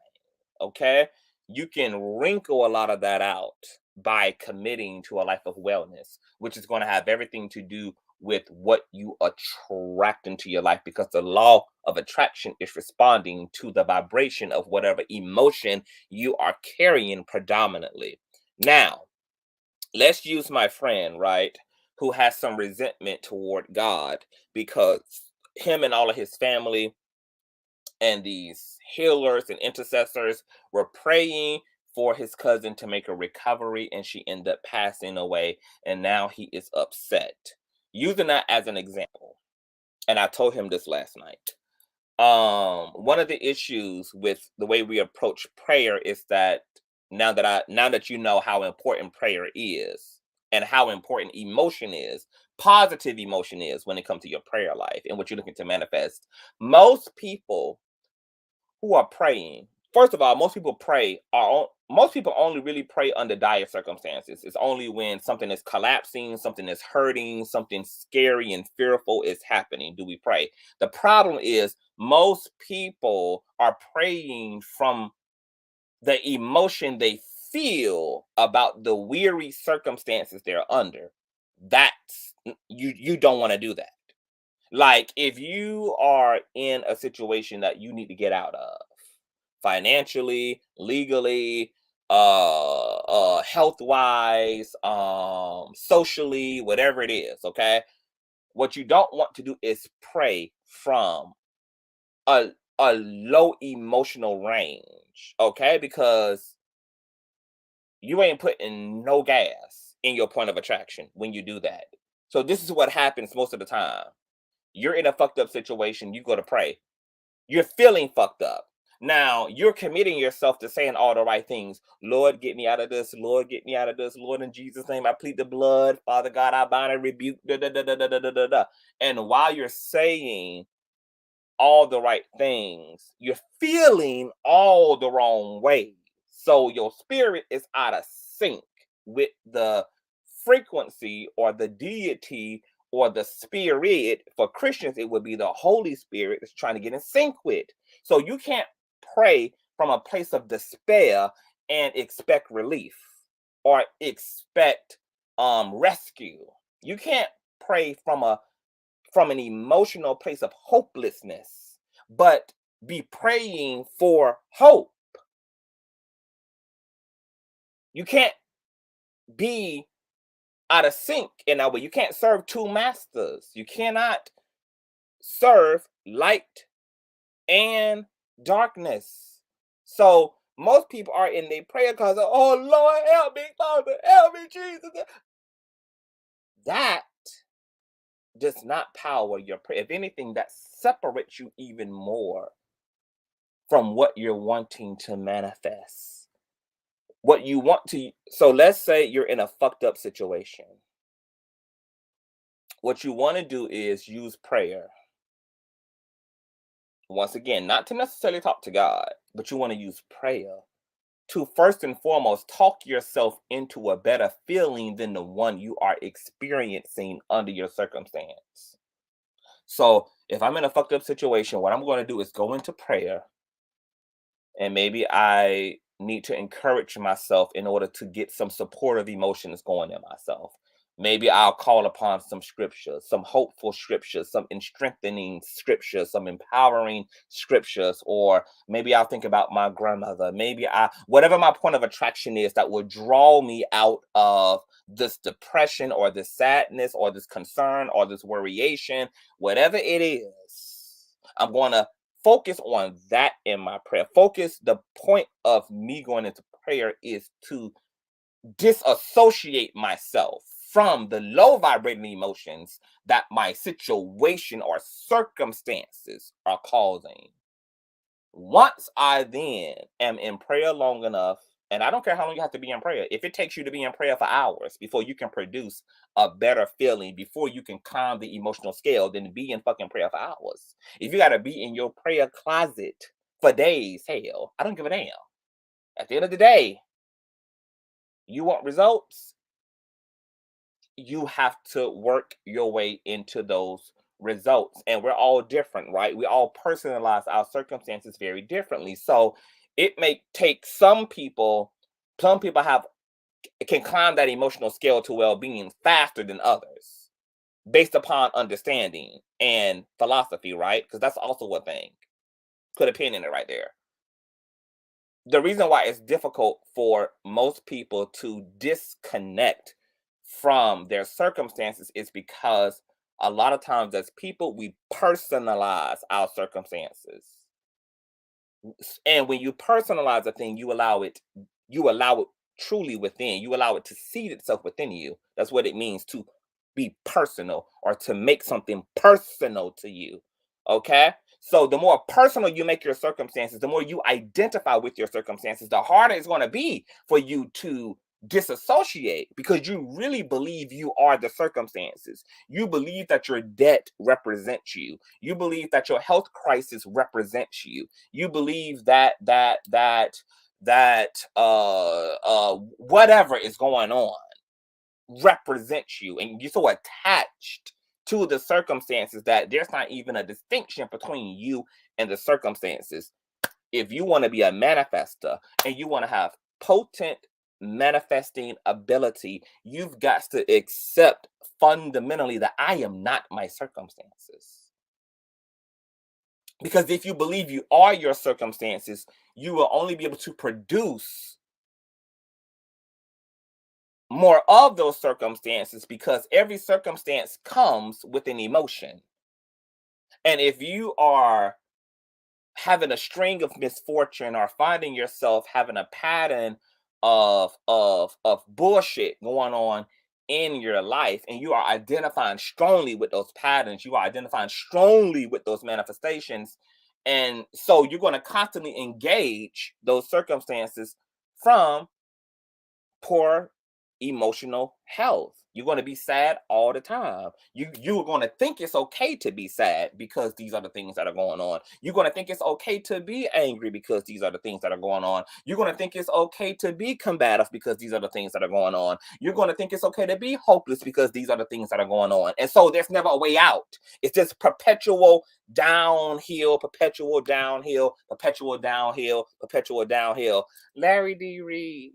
Okay. You can wrinkle a lot of that out by committing to a life of wellness, which is going to have everything to do with what you attract into your life, because the law of attraction is responding to the vibration of whatever emotion you are carrying predominantly. Now, let's use my friend, right, who has some resentment toward God because him and all of his family and these healers and intercessors were praying for his cousin to make a recovery, and she ended up passing away, and now he is upset. Using that as an example, and I told him this last night. One of the issues with the way we approach prayer is that now that you know how important prayer is and how important emotion is, positive emotion is when it comes to your prayer life and what you're looking to manifest. Most people who are praying, first of all, most people only really pray under dire circumstances. It's only when something is collapsing, something is hurting, something scary and fearful is happening do we pray. The problem is most people are praying from the emotion they feel about the weary circumstances they're under. That's you don't want to do that. Like if you are in a situation that you need to get out of, financially, legally, health wise, socially, whatever it is, okay? What you don't want to do is pray from a low emotional range, okay? Because you ain't putting no gas in your point of attraction when you do that. So this is what happens most of the time. You're in a fucked up situation, you go to pray. You're feeling fucked up. Now you're committing yourself to saying all the right things. Lord, get me out of this. Lord, get me out of this. Lord, in Jesus' name, I plead the blood. Father God, I bind and rebuke. Da, da, da, da, da, da, da, da, da. And while you're saying all the right things, you're feeling all the wrong way. So your spirit is out of sync with the frequency or the deity or the spirit. For Christians, it would be the Holy Spirit that's trying to get in sync with. So you can't pray from a place of despair and expect relief or expect rescue. You can't pray from an emotional place of hopelessness, but be praying for hope. You can't be out of sync in that way. You can't serve two masters. You cannot serve light and darkness. So most people are in their prayer because of, oh Lord, help me, Father, help me, Jesus. That does not power your prayer. If anything, that separates you even more from what you're wanting to manifest. What you want to, so let's say you're in a fucked up situation. What you want to do is use prayer. Once again, not to necessarily talk to God, but you want to use prayer to first and foremost talk yourself into a better feeling than the one you are experiencing under your circumstance. So if I'm in a fucked up situation, what I'm going to do is go into prayer, and maybe I need to encourage myself in order to get some supportive emotions going in myself. Maybe I'll call upon some scriptures, some hopeful scriptures, some strengthening scriptures, some empowering scriptures, or maybe I'll think about my grandmother. Maybe whatever my point of attraction is that will draw me out of this depression or this sadness or this concern or this worryation, whatever it is, I'm going to focus on that in my prayer. The point of me going into prayer is to disassociate myself from the low vibrating emotions that my situation or circumstances are causing. Once I then am in prayer long enough, and I don't care how long you have to be in prayer. If it takes you to be in prayer for hours before you can produce a better feeling, before you can calm the emotional scale, then be in fucking prayer for hours. If you got to be in your prayer closet for days, hell, I don't give a damn. At the end of the day, you want results, you have to work your way into those results. And we're all different, right? We all personalize our circumstances very differently. So it may take some people have can climb that emotional scale to well-being faster than others based upon understanding and philosophy, right? Because that's also a thing. Put a pin in it right there. The reason why it's difficult for most people to disconnect from their circumstances is because a lot of times as people, we personalize our circumstances. And when you personalize a thing, you allow it truly within. You allow it to seed itself within you. That's what it means to be personal or to make something personal to you. Okay? So the more personal you make your circumstances, the more you identify with your circumstances, the harder it's going to be for you to disassociate, because you really believe you are the circumstances. You believe that your debt represents you. You believe that your health crisis represents you. You believe that whatever is going on represents you, and you're so attached to the circumstances that there's not even a distinction between you and the circumstances. If you want to be a manifester and you want to have potent manifesting ability, you've got to accept fundamentally that I am not my circumstances. Because if you believe you are your circumstances, you will only be able to produce more of those circumstances, because every circumstance comes with an emotion. And if you are having a string of misfortune or finding yourself having a pattern of bullshit going on in your life, and you are identifying strongly with those patterns, you are identifying strongly with those manifestations, And so you're going to constantly engage those circumstances from poor emotional health. You're going to be sad all the time. You're going to think it's okay to be sad because these are the things that are going on. You're going to think it's okay to be angry because these are the things that are going on. You're going to think it's okay to be combative because these are the things that are going on. You're going to think it's okay to be hopeless because these are the things that are going on. And so there's never a way out. It's just perpetual downhill, perpetual downhill, perpetual downhill, perpetual downhill. Larry D. Reid,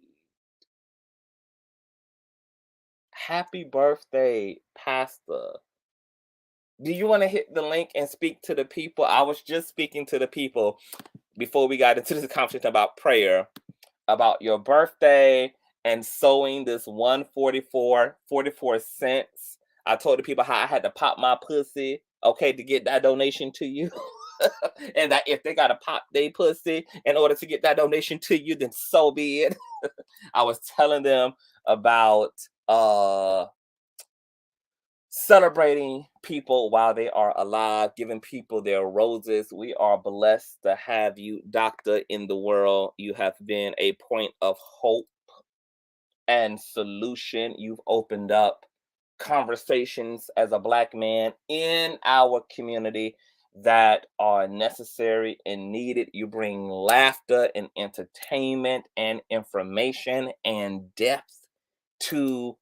happy birthday, Pastor. Do you want to hit the link and speak to the people? I was just speaking to the people before we got into this conversation about prayer, about your birthday and sewing this 144 cents. I told the people how I had to pop my pussy, okay, to get that donation to you. And that if they got to pop their pussy in order to get that donation to you, then so be it. I was telling them about celebrating people while they are alive, giving people their roses. We are blessed to have you, doctor, in the world. You have been a point of hope and solution. You've opened up conversations as a Black man in our community that are necessary and needed. You bring laughter and entertainment and information and depth to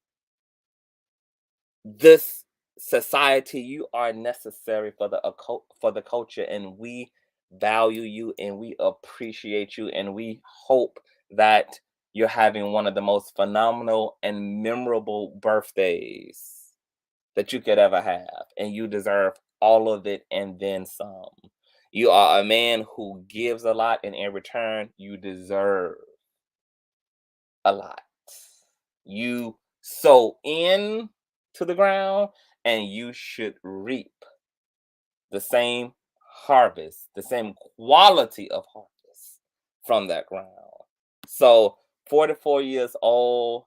this society. You are necessary for the culture, and we value you and we appreciate you, and we hope that you're having one of the most phenomenal and memorable birthdays that you could ever have, and you deserve all of it and then some. You are a man who gives a lot, and in return you deserve a lot. You sow in to the ground, and you should reap the same harvest, the same quality of harvest from that ground. So, 44 years old,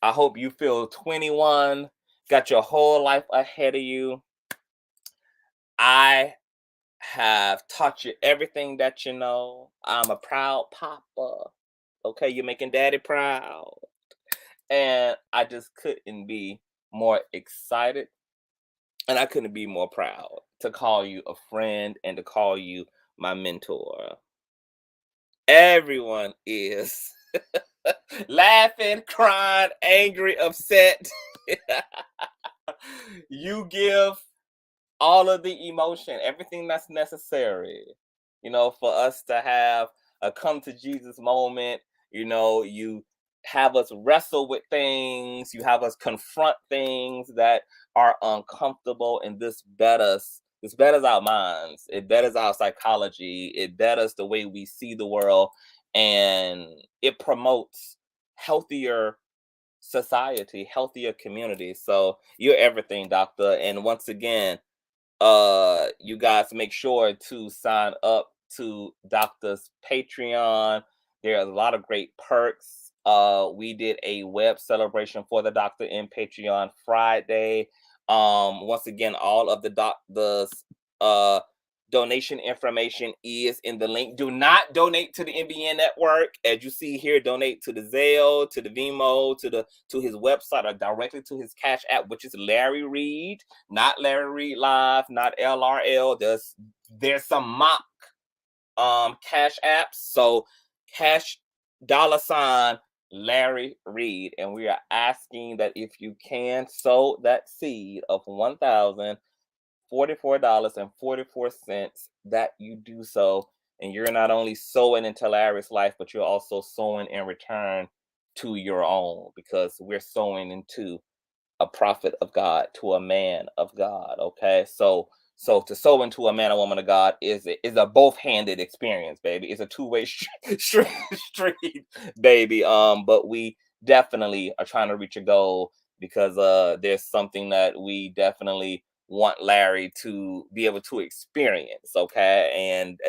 I hope you feel 21, got your whole life ahead of you. I have taught you everything that you know. I'm a proud papa. Okay, you're making daddy proud. And I just couldn't be more excited, and I couldn't be more proud to call you a friend and to call you my mentor. Everyone is laughing, crying, angry, upset. You give all of the emotion, everything that's necessary, for us to have a come to Jesus moment. You have us wrestle with things, you have us confront things that are uncomfortable, and this betters our minds, it betters our psychology, it betters the way we see the world, and it promotes healthier society, healthier communities. So you're everything, doctor. And once again, you guys make sure to sign up to doctor's Patreon. There's a lot of great perks. We did a web celebration for the doctor in Patreon Friday. Once again, all of the uh donation information is in the link. Do not donate to the NBN network. As you see here, donate to the Zelle, to the Vimo, to his website, or directly to his Cash App, which is Larry Reid, not Larry Reid Live, not LRL. There's some mock Cash Apps. So cash $ Larry Reid. And we are asking that if you can sow that seed of $1,044.44, that you do so. And you're not only sowing into Larry's life, but you're also sowing in return to your own, because we're sowing into a prophet of God, to a man of God. Okay, so to sow into a man or woman of God is a both-handed experience, baby. It's a two-way street, baby. But we definitely are trying to reach a goal, because there's something that we definitely want Larry to be able to experience. Okay, and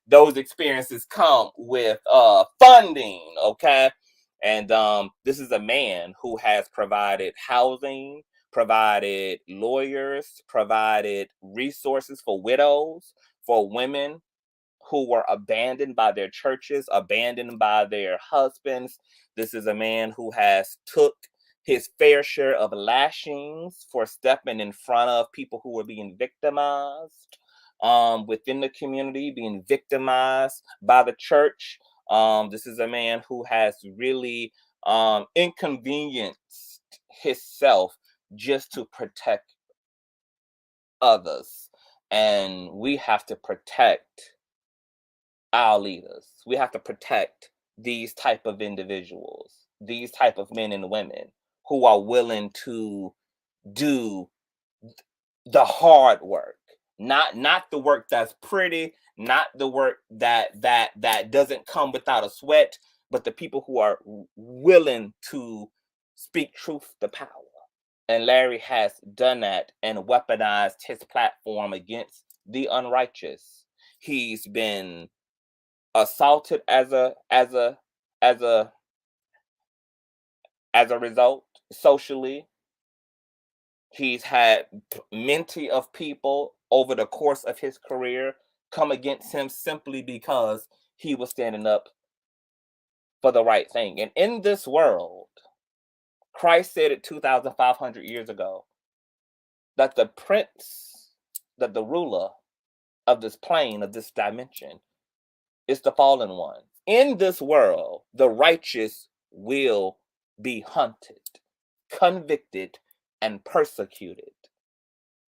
those experiences come with funding. Okay. And this is a man who has provided housing, provided lawyers, provided resources for widows, for women who were abandoned by their churches, abandoned by their husbands. This is a man who has took his fair share of lashings for stepping in front of people who were being victimized within the community, being victimized by the church. This is a man who has really inconvenienced himself just to protect others. And we have to protect our leaders. We have to protect these type of individuals, these type of men and women who are willing to do the hard work, not the work that's pretty, not the work that doesn't come without a sweat, but the people who are willing to speak truth to power. And Larry has done that and weaponized his platform against the unrighteous. He's been assaulted as a as a result socially. He's had plenty of people over the course of his career come against him simply because he was standing up for the right thing. And in this world, Christ said it 2,500 years ago that the prince, that the ruler of this plane, of this dimension, is the fallen one. In this world, the righteous will be hunted, convicted, and persecuted.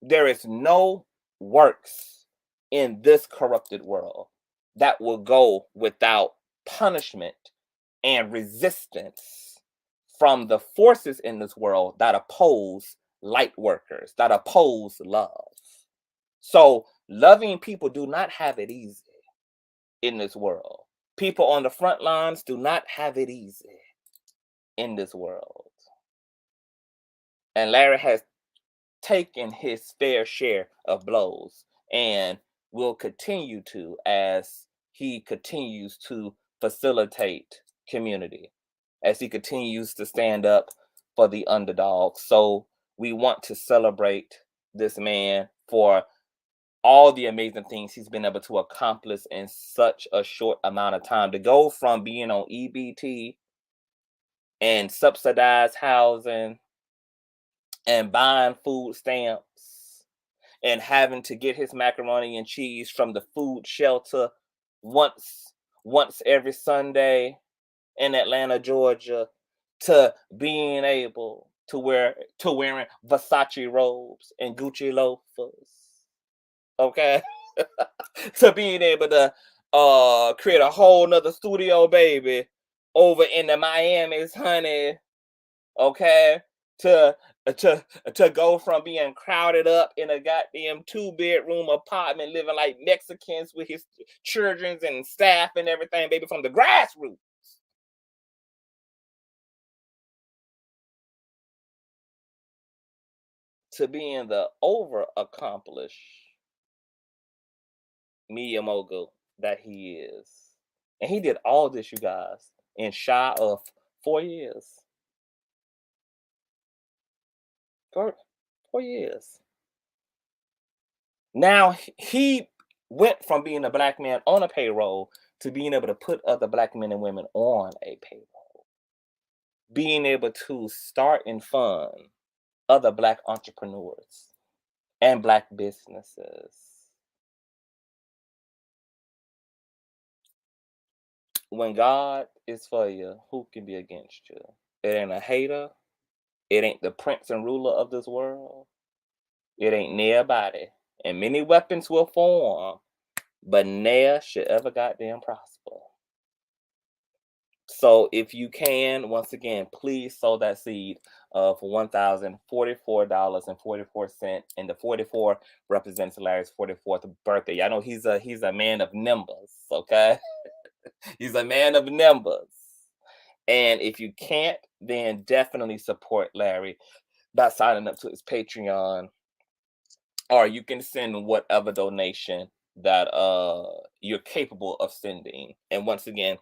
There is no works in this corrupted world that will go without punishment and resistance from the forces in this world that oppose light workers, that oppose love. So loving people do not have it easy in this world. People on the front lines do not have it easy in this world. And Larry has taken his fair share of blows and will continue to as he continues to facilitate community, as he continues to stand up for the underdog. So we want to celebrate this man for all the amazing things he's been able to accomplish in such a short amount of time. To go from being on EBT and subsidized housing and buying food stamps and having to get his macaroni and cheese from the food shelter once every Sunday in Atlanta, Georgia, to being able to wearing Versace robes and Gucci loafers. Okay. To being able to create a whole nother studio baby over in the Miami's, honey. Okay. To to go from being crowded up in a goddamn 2-bedroom apartment, living like Mexicans with his children and staff and everything, baby, from the grassroots, to being the over accomplished media mogul that he is. And he did all this, you guys, in shy of 4 years. 4 years. Now he went from being a black man on a payroll to being able to put other black men and women on a payroll, being able to start and fund other black entrepreneurs and black businesses. When God is for you, who can be against you? It ain't a hater. It ain't the prince and ruler of this world. It ain't nobody. And many weapons will form, but ne'er should ever goddamn prosper. So if you can, once again, please sow that seed of $1,044.44. And the 44 represents Larry's 44th birthday. I know he's a man of numbers, okay? He's a man of numbers. And if you can't, then definitely support Larry by signing up to his Patreon, or you can send whatever donation that you're capable of sending. And once again,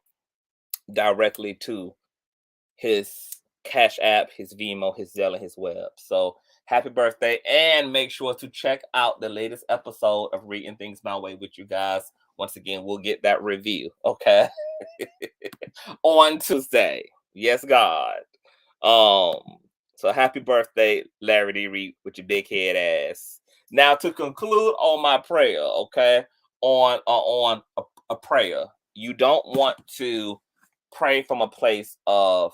directly to his Cash App, his Vimo, his Zelle, and his web. So happy birthday. And make sure to check out the latest episode of Reading Things My Way with you guys Once again, we'll get that review, okay? On Tuesday. Yes, God. So happy birthday, LarryReid, with your big head ass. Now to conclude on my prayer, okay? On a prayer. You don't want to pray from a place of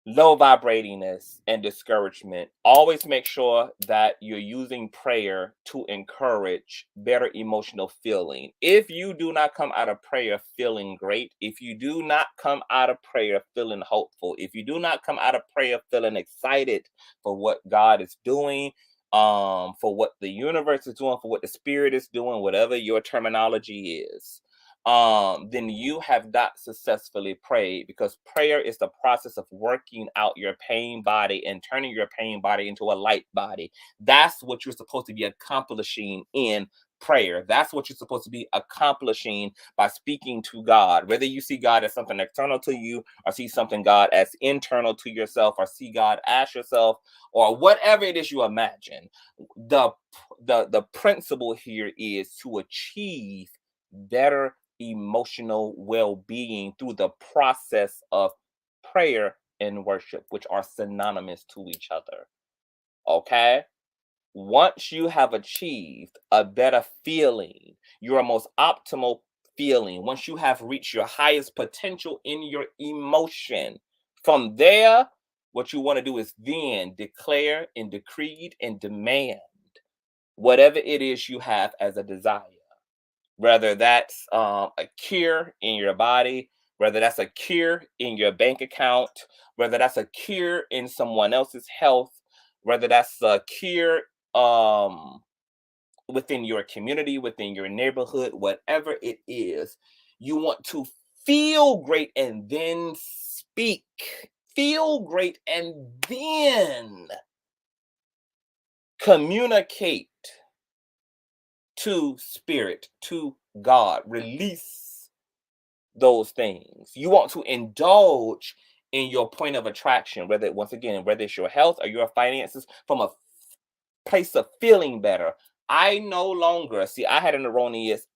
low vibratingness and discouragement. Always make sure that you're using prayer to encourage better emotional feeling. If you do not come out of prayer feeling great, if you do not come out of prayer feeling hopeful, if you do not come out of prayer feeling excited for what God is doing, for what the universe is doing, for what the spirit is doing, whatever your terminology is, then you have not successfully prayed, because prayer is the process of working out your pain body and turning your pain body into a light body. That's what you're supposed to be accomplishing in prayer. That's what you're supposed to be accomplishing by speaking to God. Whether you see God as something external to you, or see something God as internal to yourself, or see God as yourself, or whatever it is you imagine, the principle here is to achieve better emotional well-being through the process of prayer and worship, which are synonymous to each other. Okay? Once you have achieved a better feeling, your most optimal feeling, once you have reached your highest potential in your emotion, from there, what you want to do is then declare and decree and demand whatever it is you have as a desire, whether that's a cure in your body, whether that's a cure in your bank account, whether that's a cure in someone else's health, whether that's a cure within your community, within your neighborhood, whatever it is, you want to feel great and then speak. Feel great and then communicate to spirit, to God. Release those things. You want to indulge in your point of attraction, whether, once again, whether it's your health or your finances, from a place of feeling better. I no longer see, I had an erroneous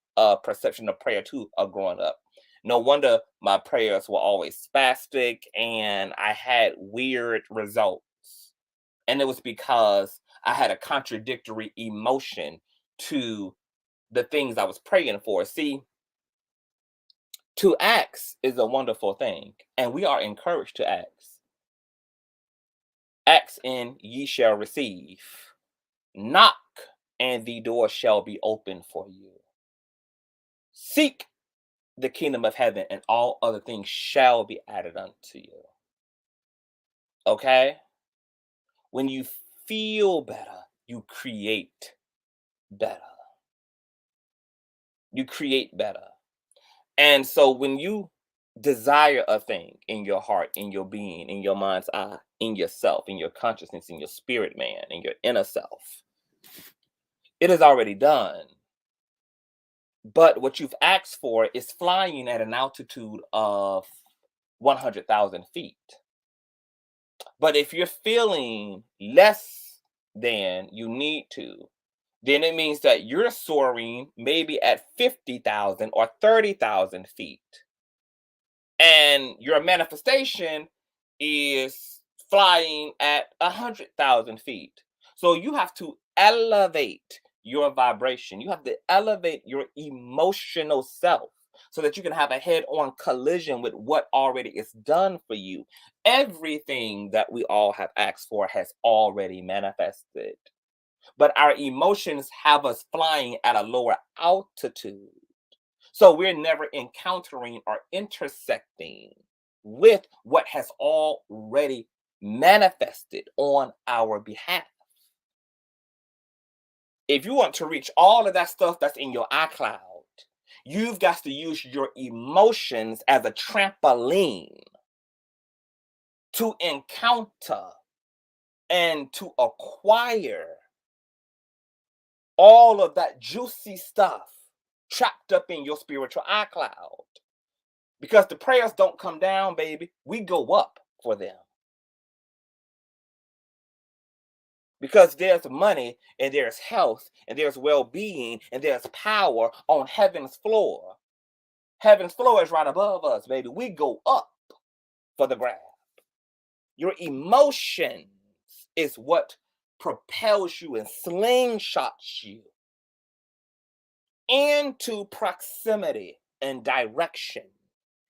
perception of prayer too growing up. No wonder my prayers were always spastic and I had weird results. And it was because I had a contradictory emotion to the things I was praying for. See, to ask is a wonderful thing, and we are encouraged to ask. Ask and ye shall receive. Knock and the door shall be open for you. Seek the kingdom of heaven, and all other things shall be added unto you. Okay? When you feel better, you create better. You create better. And so when you desire a thing in your heart, in your being, in your mind's eye, in yourself, in your consciousness, in your spirit man, in your inner self, it is already done. But what you've asked for is flying at an altitude of 100,000 feet. But if you're feeling less than you need to, then it means that you're soaring maybe at 50,000 or 30,000 feet. And your manifestation is flying at 100,000 feet. So you have to elevate your vibration. You have to elevate your emotional self so that you can have a head-on collision with what already is done for you. Everything that we all have asked for has already manifested. But our emotions have us flying at a lower altitude. So we're never encountering or intersecting with what has already manifested on our behalf. If you want to reach all of that stuff that's in your iCloud, you've got to use your emotions as a trampoline to encounter and to acquire all of that juicy stuff trapped up in your spiritual iCloud. Because the prayers don't come down, baby. We go up for them. Because there's money and there's health and there's well-being and there's power on heaven's floor. Heaven's floor is right above us, baby. We go up for the grab. Your emotions is what propels you and slingshots you into proximity and direction.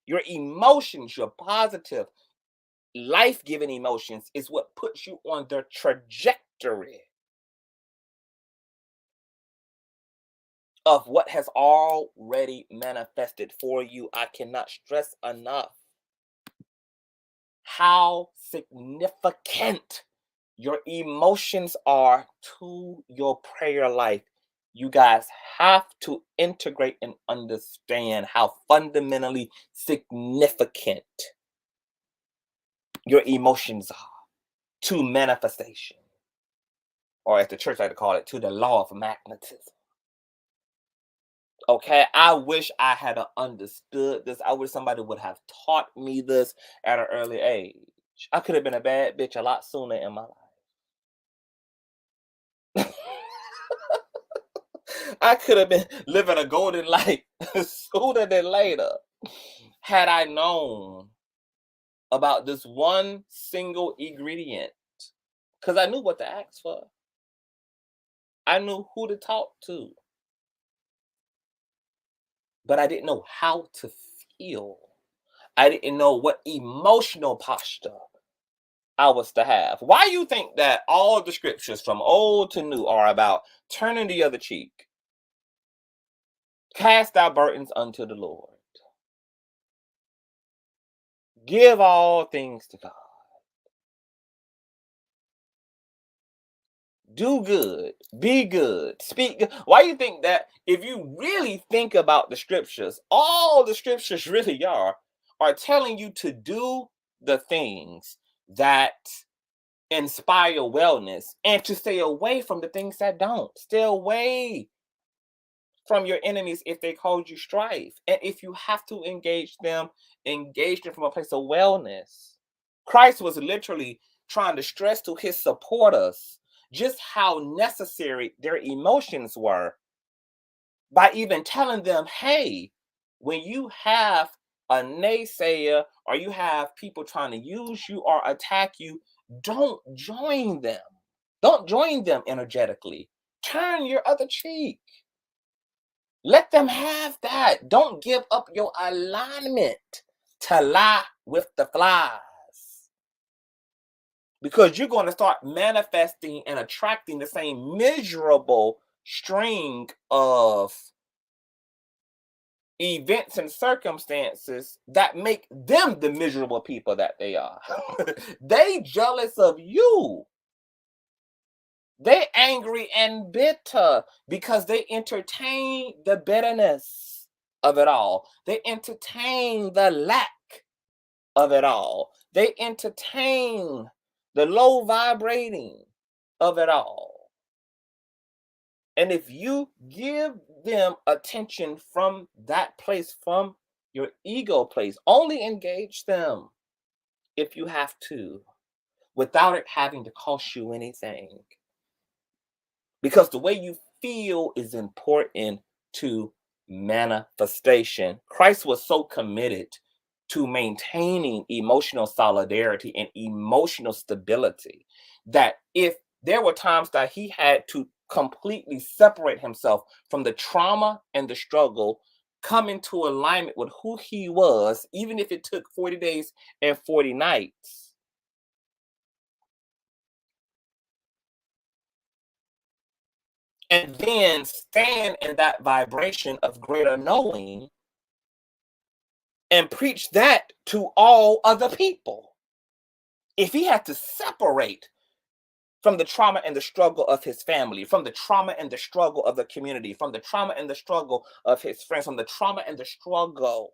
Your emotions, your positive, life-giving emotions, is what puts you on the trajectory of what has already manifested for you. I cannot stress enough how significant your emotions are to your prayer life. You guys have to integrate and understand how fundamentally significant your emotions are to manifestation, or as the church like to call it, to the law of magnetism. Okay, I wish I had understood this. I wish somebody would have taught me this at an early age. I could have been a bad bitch a lot sooner in my life. I could have been living a golden life sooner than later had I known about this one single ingredient. Because I knew what to ask for. I knew who to talk to. But I didn't know how to feel. I didn't know what emotional posture I was to have. Why you think that all the scriptures from old to new are about turning the other cheek, cast thy burdens unto the Lord, give all things to God, do good, be good, speak good? Why you think that if you really think about the scriptures, all the scriptures really are telling you to do the things that inspire wellness and to stay away from the things that don't. Stay away from your enemies if they cause you strife. And if you have to engage them from a place of wellness. Christ was literally trying to stress to his supporters just how necessary their emotions were by even telling them, hey, when you have a naysayer or you have people trying to use you or attack you, don't join them. Don't join them energetically. Turn your other cheek. Let them have that. Don't give up your alignment to lie with the flies. Because you're going to start manifesting and attracting the same miserable string of events and circumstances that make them the miserable people that they are. They jealous of you. They angry and bitter because they entertain the bitterness of it all. They entertain the lack of it all. They entertain the low vibrating of it all. And if you give them attention from that place, from your ego place, only engage them if you have to, without it having to cost you anything. Because the way you feel is important to manifestation. Christ was so committed to maintaining emotional solidarity and emotional stability that if there were times that he had to completely separate himself from the trauma and the struggle, come into alignment with who he was, even if it took 40 days and 40 nights, and then stand in that vibration of greater knowing and preach that to all other people. If he had to separate from the trauma and the struggle of his family, from the trauma and the struggle of the community, from the trauma and the struggle of his friends, from the trauma and the struggle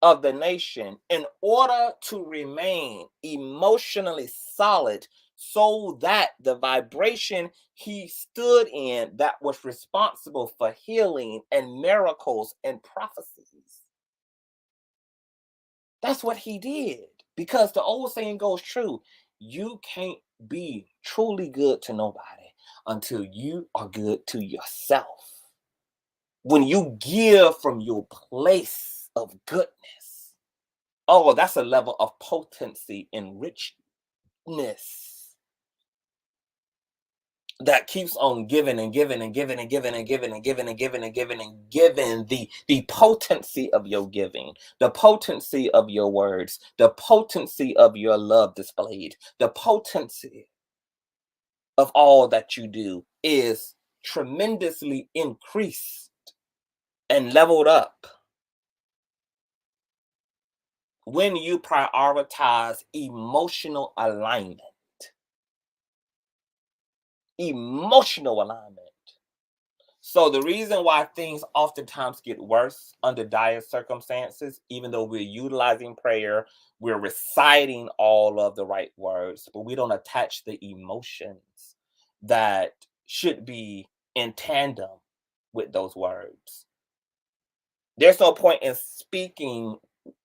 of the nation, in order to remain emotionally solid so that the vibration he stood in that was responsible for healing and miracles and prophecies. That's what he did. Because the old saying goes true. You can't be truly good to nobody until you are good to yourself. When you give from your place of goodness, oh, that's a level of potency and richness that keeps on giving and giving and giving and giving and giving and giving and giving and giving and giving. The potency of your giving, the potency of your words, the potency of your love displayed, the potency of all that you do is tremendously increased and leveled up when you prioritize emotional alignment. Emotional alignment. So the reason why things oftentimes get worse under dire circumstances, even though we're utilizing prayer, we're reciting all of the right words, but we don't attach the emotions that should be in tandem with those words. There's no point in speaking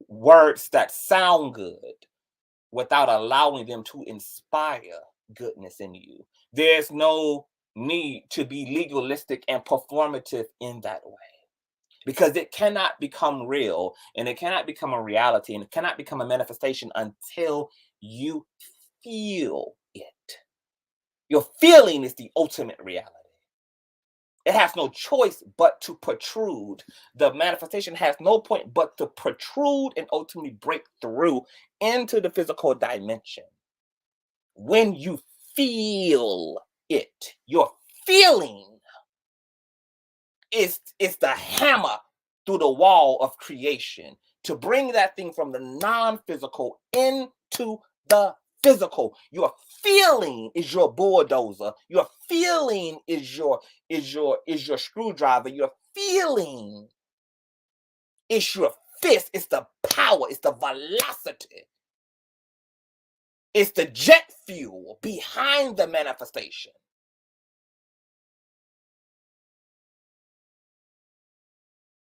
words that sound good without allowing them to inspire goodness in you. There's no need to be legalistic and performative in that way, because it cannot become real and it cannot become a reality and it cannot become a manifestation until you feel it. Your feeling is the ultimate reality. It has no choice but to protrude. The manifestation has no point but to protrude and ultimately break through into the physical dimension. When you feel it, your feeling is the hammer through the wall of creation to bring that thing from the non-physical into the physical. Your feeling is your bulldozer. Your feeling is your screwdriver. Your feeling is your fist. It's the power. It's the velocity. It's the jet fuel behind the manifestation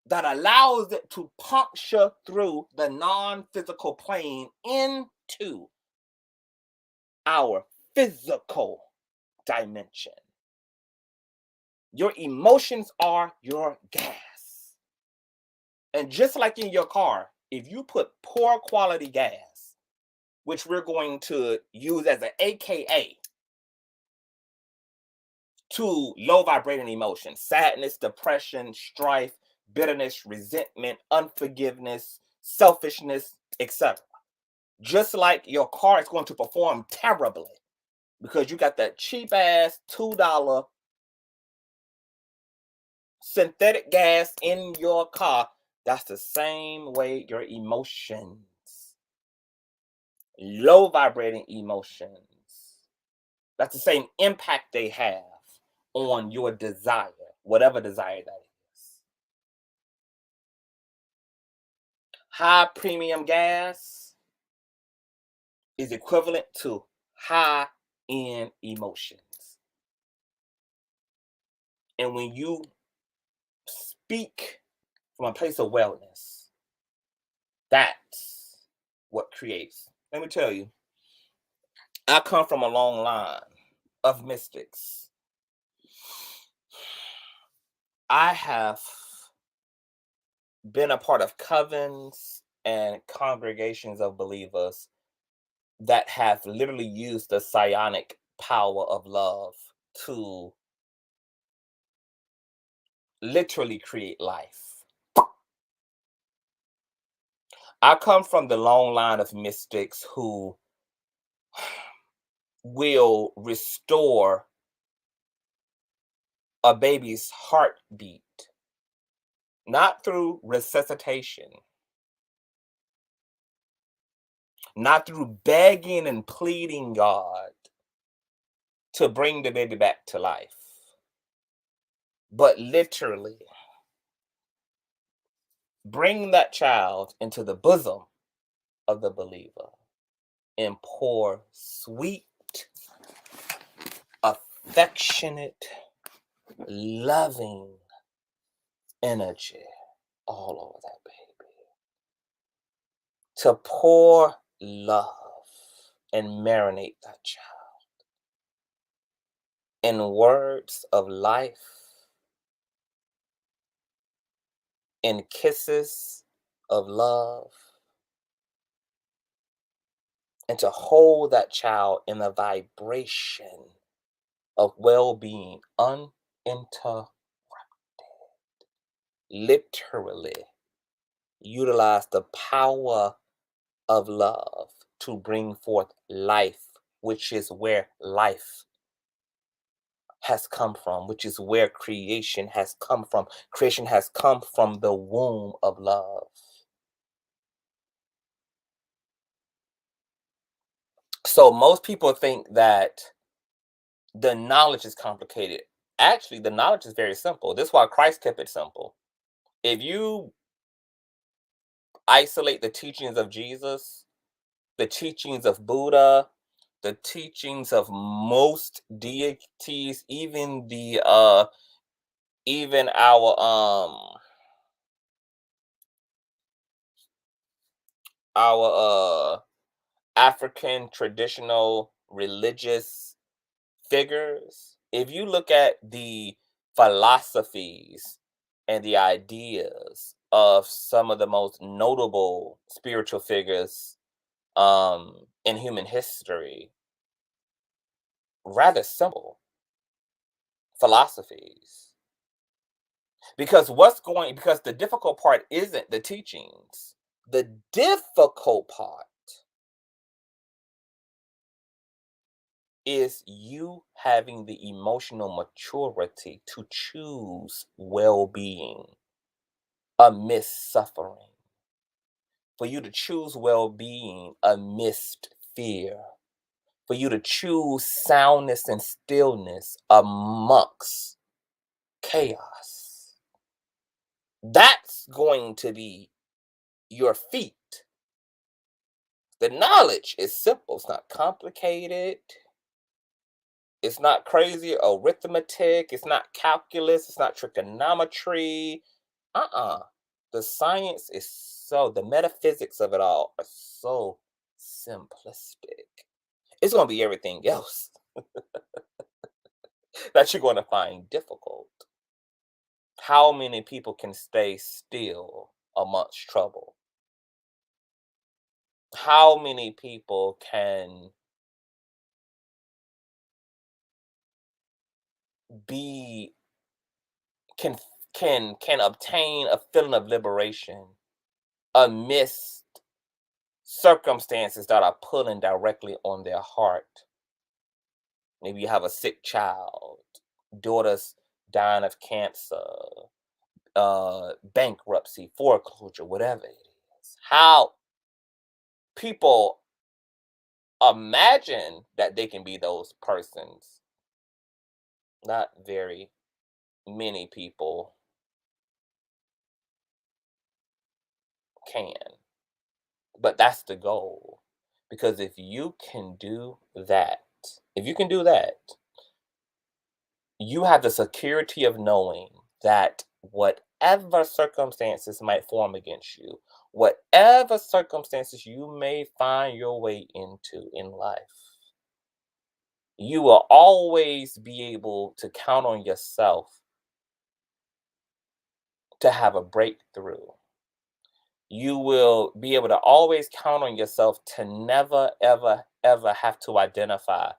that allows it to puncture through the non-physical plane into our physical dimension. Your emotions are your gas. And just like in your car, if you put poor quality gas, which we're going to use as an AKA to low vibrating emotions, sadness, depression, strife, bitterness, resentment, unforgiveness, selfishness, etc. Just like your car is going to perform terribly because you got that cheap ass $2 synthetic gas in your car, that's the same way your emotions, low vibrating emotions, that's the same impact they have on your desire, whatever desire that is. High premium gas is equivalent to high end emotions. And when you speak from a place of wellness, that's what creates. Let me tell you, I come from a long line of mystics. I have been a part of covens and congregations of believers that have literally used the psionic power of love to literally create life. I come from the long line of mystics who will restore a baby's heartbeat, not through resuscitation, not through begging and pleading God to bring the baby back to life, but literally bring that child into the bosom of the believer and pour sweet, affectionate, loving energy all over that baby. To pour love and marinate that child. in words of life, in kisses of love, and to hold that child in a vibration of well-being uninterrupted. Literally utilize the power of love to bring forth life, which is where life has come from, which is where creation has come from. Creation has come from the womb of love. So most people think that the knowledge is complicated. Actually, the knowledge is very simple. This is why Christ kept it simple. If you isolate the teachings of Jesus, the teachings of Buddha, the teachings of most deities, even the even our African traditional religious figures, if you look at the philosophies and the ideas of some of the most notable spiritual figures in human history, rather simple philosophies. Because the difficult part isn't the teachings. The difficult part is you having the emotional maturity to choose well-being amidst suffering, for you to choose well-being amidst fear, for you to choose soundness and stillness amongst chaos. That's going to be your feat. The knowledge is simple, it's not complicated. It's not crazy arithmetic. It's not calculus. It's not trigonometry. The science is the metaphysics of it all are so simplistic. It's going to be everything else that you're going to find difficult. How many people can stay still amongst trouble? How many people be can can obtain a feeling of liberation amidst circumstances that are pulling directly on their heart? Maybe you have a sick child, daughter's dying of cancer, bankruptcy, foreclosure, whatever it is. How people imagine that they can be those persons. Not very many people can, but that's the goal. Because if you can do that, if you can do that, you have the security of knowing that whatever circumstances might form against you, whatever circumstances you may find your way into in life, you will always be able to count on yourself to have a breakthrough. You will be able to always count on yourself to never, ever, ever have to identify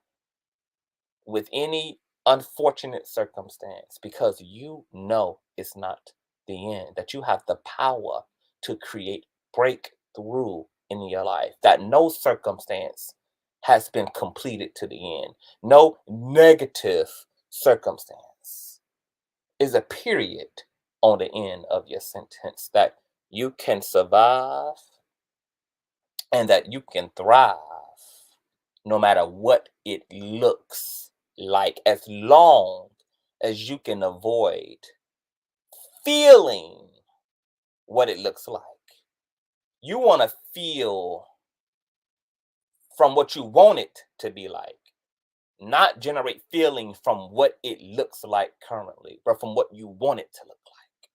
with any unfortunate circumstance, because you know it's not the end, that you have the power to create breakthrough in your life, that no circumstance has been completed to the end. No negative circumstance is a period on the end of your sentence, that you can survive and that you can thrive no matter what it looks like, as long as you can avoid feeling what it looks like. You want to feel from what you want it to be like, not generate feeling from what it looks like currently, but from what you want it to look like.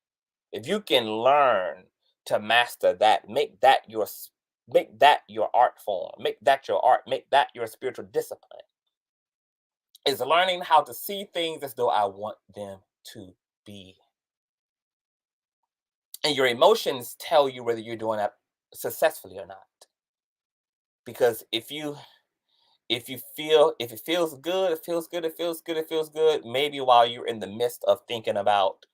If you can learn to master that, make that your art form, make that your art, make that your spiritual discipline. is learning how to see things as though I want them to be. And your emotions tell you whether you're doing that successfully or not. Because if it feels good, it feels good, it feels good, it feels good, maybe while you're in the midst of thinking about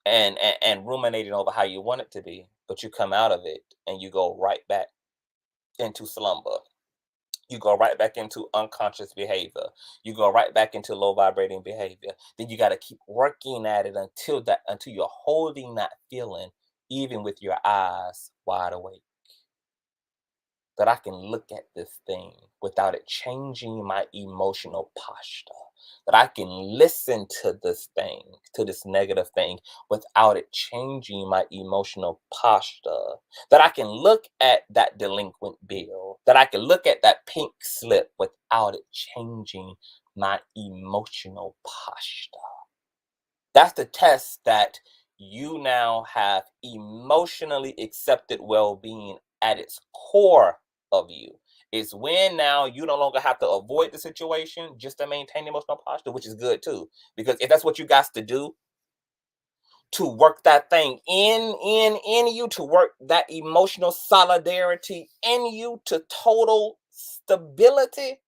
and ruminating over how you want it to be, but you come out of it and you go right back into slumber. You go right back into unconscious behavior. You go right back into low vibrating behavior. Then you got to keep working at it until you're holding that feeling, even with your eyes wide awake. That I can look at this thing without it changing my emotional posture. That I can listen to this thing, to this negative thing, without it changing my emotional posture. That I can look at that delinquent bill. That I can look at that pink slip without it changing my emotional posture. That's the test that you now have emotionally accepted well-being at its core of you. It's when now you no longer have to avoid the situation just to maintain emotional posture, which is good too. Because if that's what you got to do to work that thing in you, to work that emotional solidarity in you to total stability,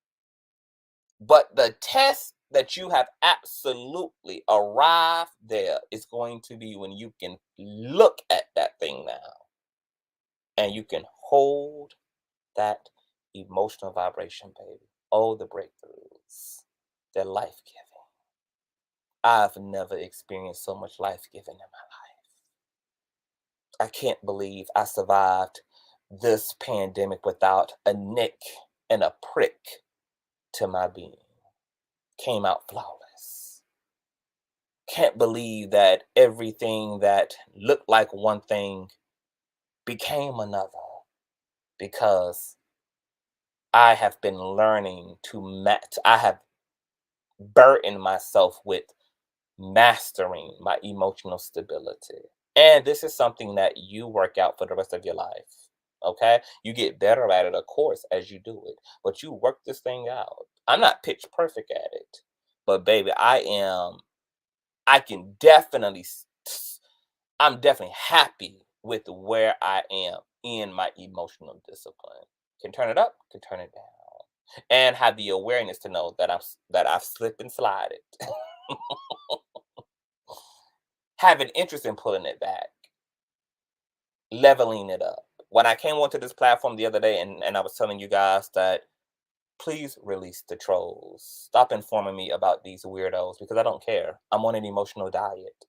but the test that you have absolutely arrived there is going to be when you can look at that thing now and you can hold that emotional vibration, baby. Oh, the breakthroughs. They're life giving. I've never experienced so much life giving in my life. I can't believe I survived this pandemic without a nick and a prick to my being. Came out flawless. Can't believe that everything that looked like one thing became another because I have been learning to match. I have burdened myself with mastering my emotional stability. And this is something that you work out for the rest of your life. Okay? You get better at it, of course, as you do it, but you work this thing out. I'm not pitch perfect at it, but baby, I can definitely I'm definitely happy with where I am in my emotional discipline. Can turn it up, can turn it down, and have the awareness to know that I've slipped and slided. Have an interest in pulling it back, leveling it up. When I came onto this platform the other day and I was telling you guys that please release the trolls. Stop informing me about these weirdos because I don't care. I'm on an emotional diet.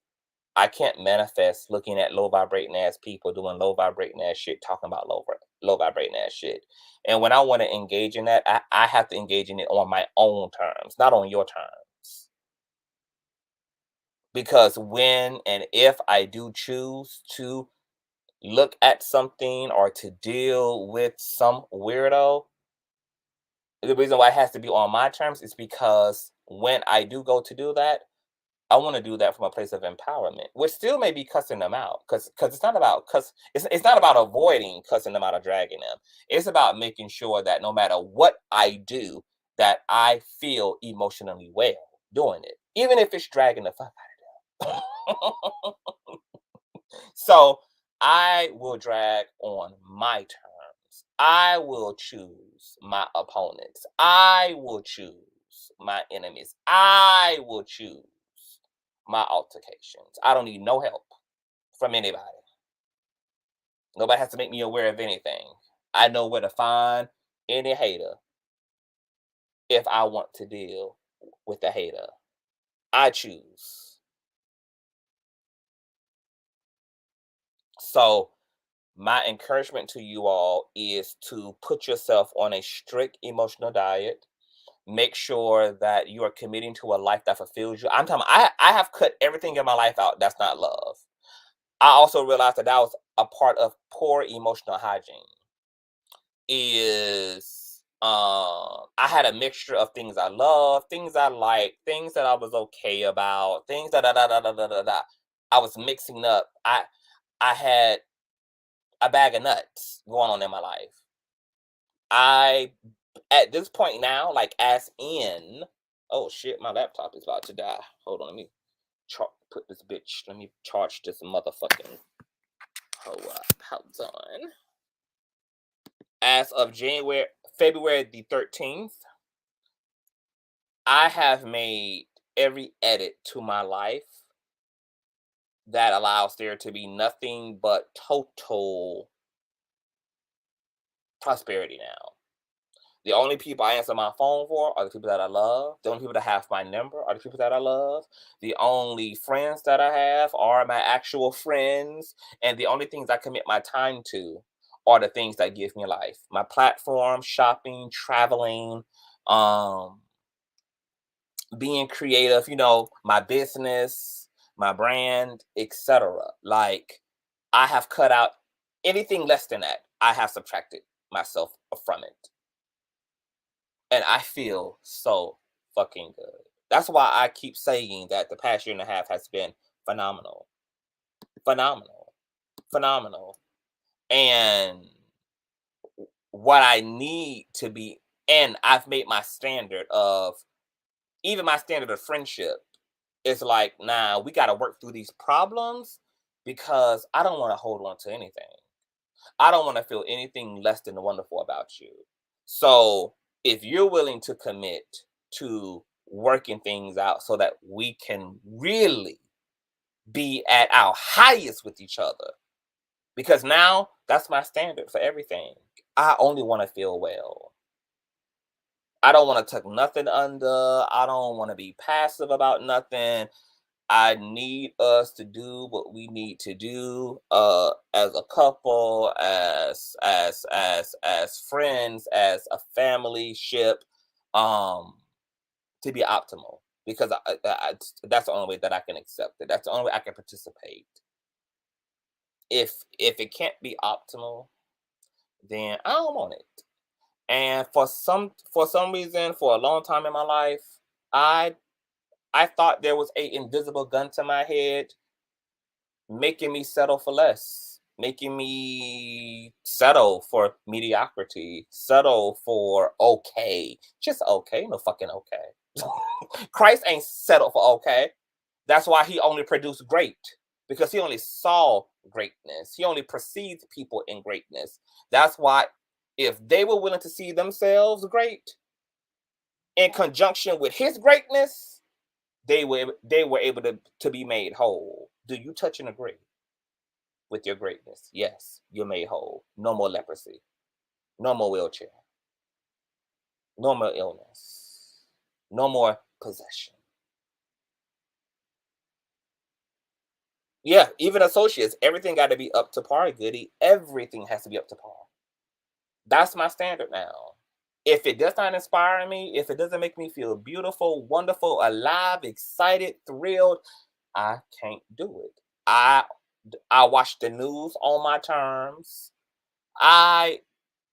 I can't manifest looking at low vibrating ass people doing low vibrating ass shit, talking about low vibrating ass shit. And when I want to engage in that, I have to engage in it on my own terms, not on your terms. Because when and if I do choose to look at something or to deal with some weirdo, the reason why it has to be on my terms is because when I do go to do that, I want to do that from a place of empowerment, which still may be cussing them out, because it's not about it's not about avoiding cussing them out or dragging them. It's about making sure that no matter what I do, that I feel emotionally well doing it, even if it's dragging the fuck out of them. So I will drag on my terms. I will choose my opponents. I will choose my enemies. I will choose my altercations. I don't need no help from anybody. Nobody has to make me aware of anything. I know where to find any hater if I want to deal with the hater. I choose. So, my encouragement to you all is to put yourself on a strict emotional diet. Make sure that you are committing to a life that fulfills you. I'm talking, I have cut everything in my life out that's not love. I also realized that that was a part of poor emotional hygiene. Is I had a mixture of things I love, things I like, things that I was okay about, things that I was mixing up. I had a bag of nuts going on in my life. I at this point now, like as in Oh shit, my laptop is about to die. Hold on, let me let me charge this motherfucking hoe up. Hold on. As of February the 13th, I have made every edit to my life that allows there to be nothing but total prosperity now. The only people I answer my phone for are the people that I love. The only people that have my number are the people that I love. The only friends that I have are my actual friends. And the only things I commit my time to are the things that give me life. My platform, shopping, traveling, um, being creative, my business, my brand, etc. Like, I have cut out anything less than that. I have subtracted myself from it. And I feel so fucking good. That's why I keep saying that the past year and a half has been phenomenal. Phenomenal. Phenomenal. And what I need to be, and I've made my standard of, even my standard of friendship is like, nah, we got to work through these problems because I don't want to hold on to anything. I don't want to feel anything less than wonderful about you. So if you're willing to commit to working things out so that we can really be at our highest with each other, because now that's my standard for everything. I only want to feel well. I don't want to tuck nothing under. I don't want to be passive about nothing. I need us to do what we need to do as a couple, as friends, as a family ship, to be optimal. Because that's the only way that I can accept it. That's the only way I can participate. If it can't be optimal, then I don't want it. And for some reason, for a long time in my life, I I thought there was a invisible gun to my head making me settle for less, making me settle for mediocrity, settle for okay, just okay, no fucking okay. Christ ain't settled for okay. That's why he only produced great, because he only saw greatness. He only perceived people in greatness. That's why if they were willing to see themselves great in conjunction with his greatness, they were able to be made whole. Do you touch and agree with your greatness? Yes, you're made whole. No more leprosy. No more wheelchair. No more illness. No more possession. Yeah, even associates, everything got to be up to par, goody. Everything has to be up to par. That's my standard now. If it does not inspire me, if it doesn't make me feel beautiful, wonderful, alive, excited, thrilled, I can't do it. I watch the news on my terms. I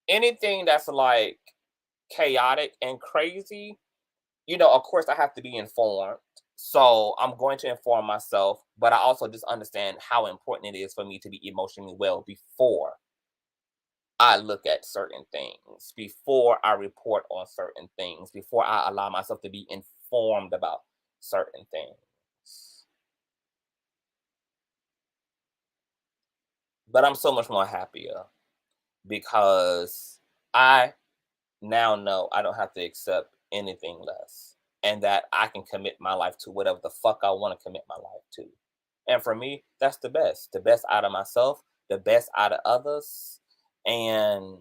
Anything that's like chaotic and crazy, of course I have to be informed. So I'm going to inform myself, but I also just understand how important it is for me to be emotionally well before I look at certain things, before I report on certain things, before I allow myself to be informed about certain things. But I'm so much more happier because I now know I don't have to accept anything less, and that I can commit my life to whatever the fuck I want to commit my life to. And for me, that's the best out of myself, the best out of others. And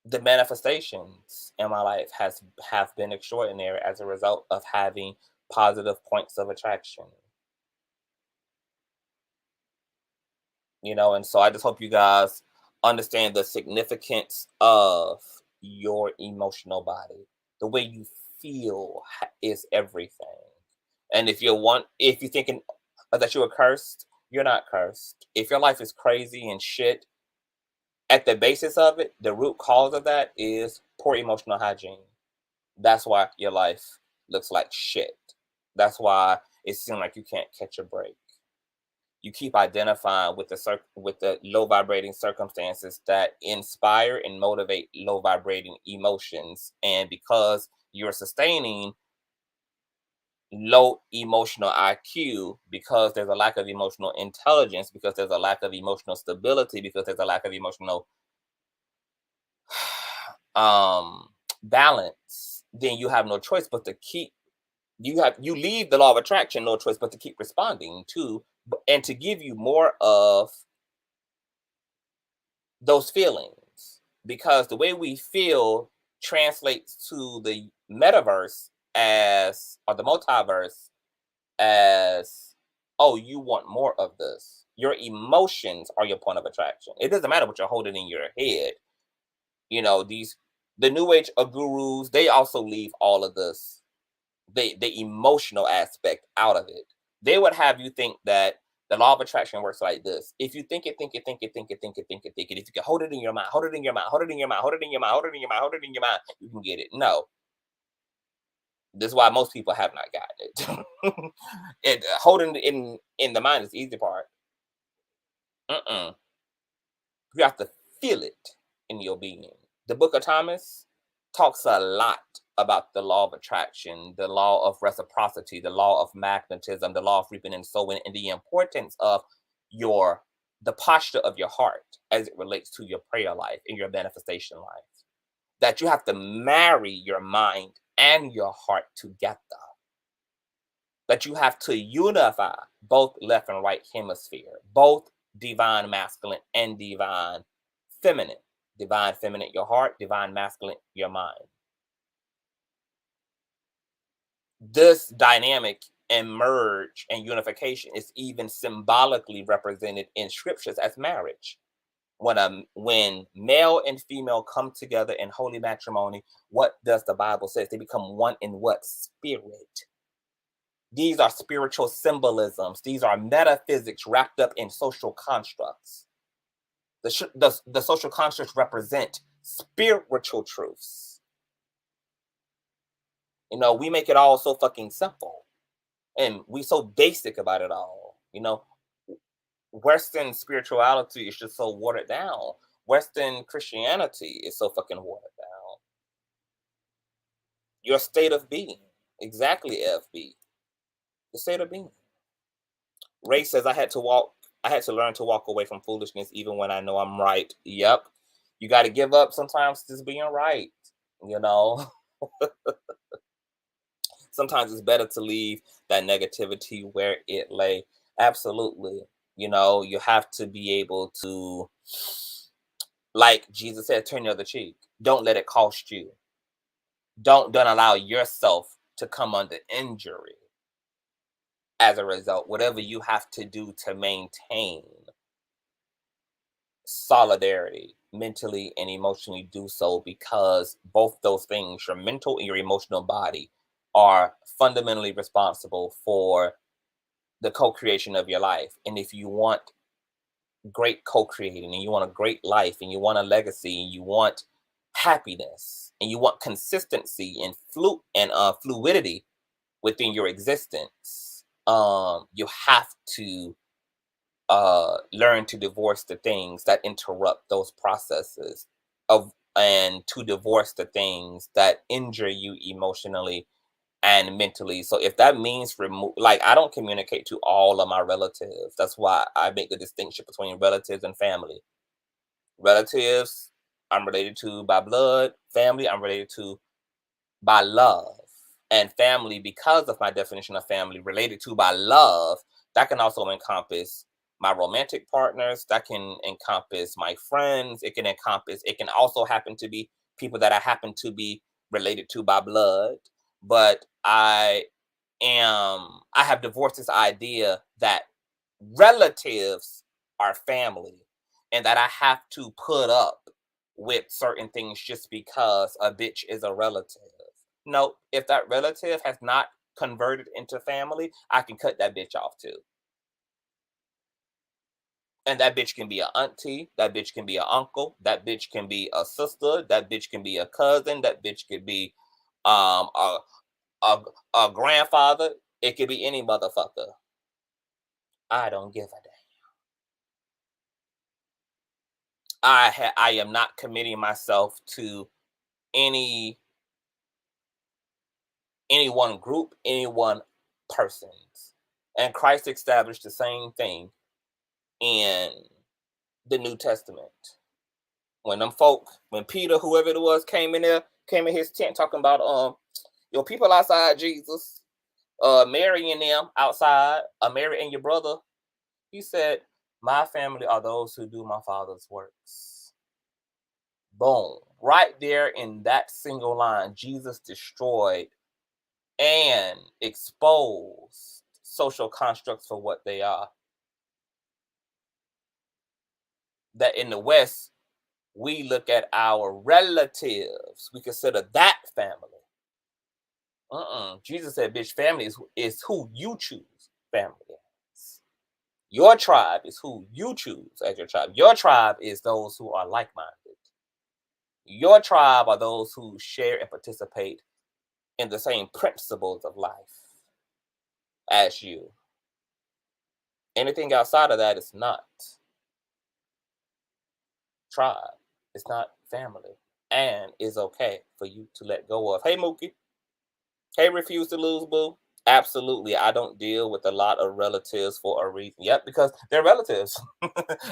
the manifestations in my life have been extraordinary as a result of having positive points of attraction. And so I just hope you guys understand the significance of your emotional body. The way you feel is everything. And if you're thinking that you are cursed, you're not cursed. If your life is crazy and shit, at the basis of it, the root cause of that is poor emotional hygiene. That's why your life looks like shit. That's why it seems like you can't catch a break. you keep identifying with the low vibrating circumstances that inspire and motivate low vibrating emotions. And because you're sustaining low emotional IQ, because there's a lack of emotional intelligence, because there's a lack of emotional stability, because there's a lack of emotional um balance, then you have no choice but to keep you leave the law of attraction no choice but to keep responding to and to give you more of those feelings, because the way we feel translates to the metaverse as or the multiverse as, oh, you want more of this. Your emotions are your point of attraction. It doesn't matter what you're holding in your head. These the new age of gurus, they also leave all of this, the emotional aspect out of it. They would have you think that the law of attraction works like this. If you think it, think it, think it, think it, think it, think it, think it. If you can hold it in your mind, hold it in your mind, hold it in your mind, hold it in your mind, hold it in your mind, hold it in your mind, you can get it. No. This is why most people have not gotten it. Holding it in the mind is the easy part. Mm-mm. You have to feel it in your being. The Book of Thomas talks a lot about the law of attraction, the law of reciprocity, the law of magnetism, the law of reaping and sowing, and the importance of the posture of your heart as it relates to your prayer life and your manifestation life. That you have to marry your mind and your heart together. That you have to unify both left and right hemisphere, both divine masculine and divine feminine. Divine feminine, your heart, divine masculine, your mind. This dynamic and merge and unification is even symbolically represented in scriptures as marriage. When male and female come together in holy matrimony, what does the Bible say? They become one in what? Spirit. These are spiritual symbolisms. These are metaphysics wrapped up in social constructs. The social constructs represent spiritual truths. We make it all so fucking simple, and we so basic about it all. Western spirituality is just so watered down. Western Christianity is so fucking watered down. Your state of being, exactly, FB. The state of being. Ray says, I had to learn to walk away from foolishness even when I know I'm right. Yep. You got to give up sometimes just being right. You know, sometimes it's better to leave that negativity where it lay. Absolutely. You have to be able to, like Jesus said, turn the other cheek. Don't let it cost you. Don't allow yourself to come under injury as a result. Whatever you have to do to maintain solidarity mentally and emotionally, do so, because both those things, your mental and your emotional body, are fundamentally responsible for the co-creation of your life. And if you want great co-creating, and you want a great life, and you want a legacy, and you want happiness, and you want consistency and fluidity within your existence, you have to learn to divorce the things that interrupt those processes and to divorce the things that injure you emotionally and mentally. So if that means remove, like, I don't communicate to all of my relatives. That's why I make the distinction between relatives and family. Relatives, I'm related to by blood. Family, I'm related to by love. And family, because of my definition of family, related to by love, that can also encompass my romantic partners, that can encompass my friends, it can also happen to be people that I happen to be related to by blood. But I have divorced this idea that relatives are family, and that I have to put up with certain things just because a bitch is a relative. No, if that relative has not converted into family, I can cut that bitch off too. And that bitch can be an auntie, that bitch can be an uncle, that bitch can be a sister, that bitch can be a cousin, that bitch could be um a a, a grandfather. It could be any motherfucker. I don't give a damn. I am not committing myself to any one group, any one persons. And Christ established the same thing in the New Testament. When Peter, whoever it was, came in there, came in his tent talking about your people outside Jesus, Mary and them outside, Mary and your brother, he said, my family are those who do my father's works. Boom. Right there in that single line, Jesus destroyed and exposed social constructs for what they are. That in the West, we look at our relatives, we consider that family. Jesus said, bitch, family is who you choose family as. Your tribe is who you choose as your tribe. Your tribe is those who are like-minded. Your tribe are those who share and participate in the same principles of life as you. Anything outside of that is not tribe. It's not family. And is okay for you to let go of. Hey, Mookie. Hey, refuse to lose, boo. Absolutely. I don't deal with a lot of relatives for a reason. Yep, because they're relatives.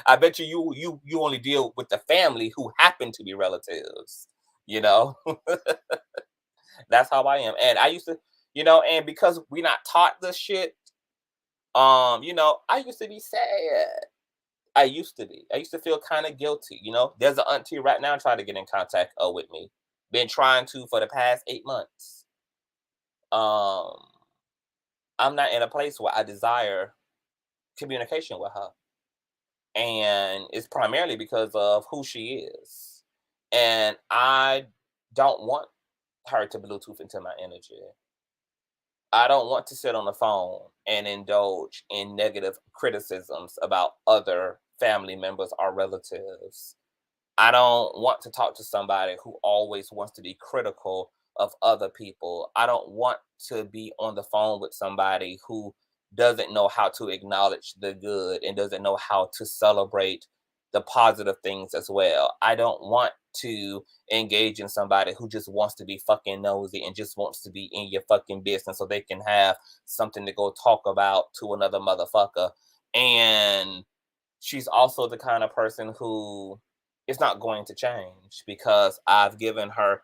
I bet you only deal with the family who happen to be relatives. You know, that's how I am. And I used to, and because we not taught this shit, I used to be sad. I used to be. I used to feel kind of guilty. There's an auntie right now trying to get in contact with me. Been trying to for the past 8 months. I'm not in a place where I desire communication with her. And it's primarily because of who she is. And I don't want her to Bluetooth into my energy. I don't want to sit on the phone and indulge in negative criticisms about other family members or relatives. I don't want to talk to somebody who always wants to be critical of other people. I don't want to be on the phone with somebody who doesn't know how to acknowledge the good and doesn't know how to celebrate the positive things as well. I don't want to engage in somebody who just wants to be fucking nosy and just wants to be in your fucking business so they can have something to go talk about to another motherfucker. And she's also the kind of person who is not going to change because I've given her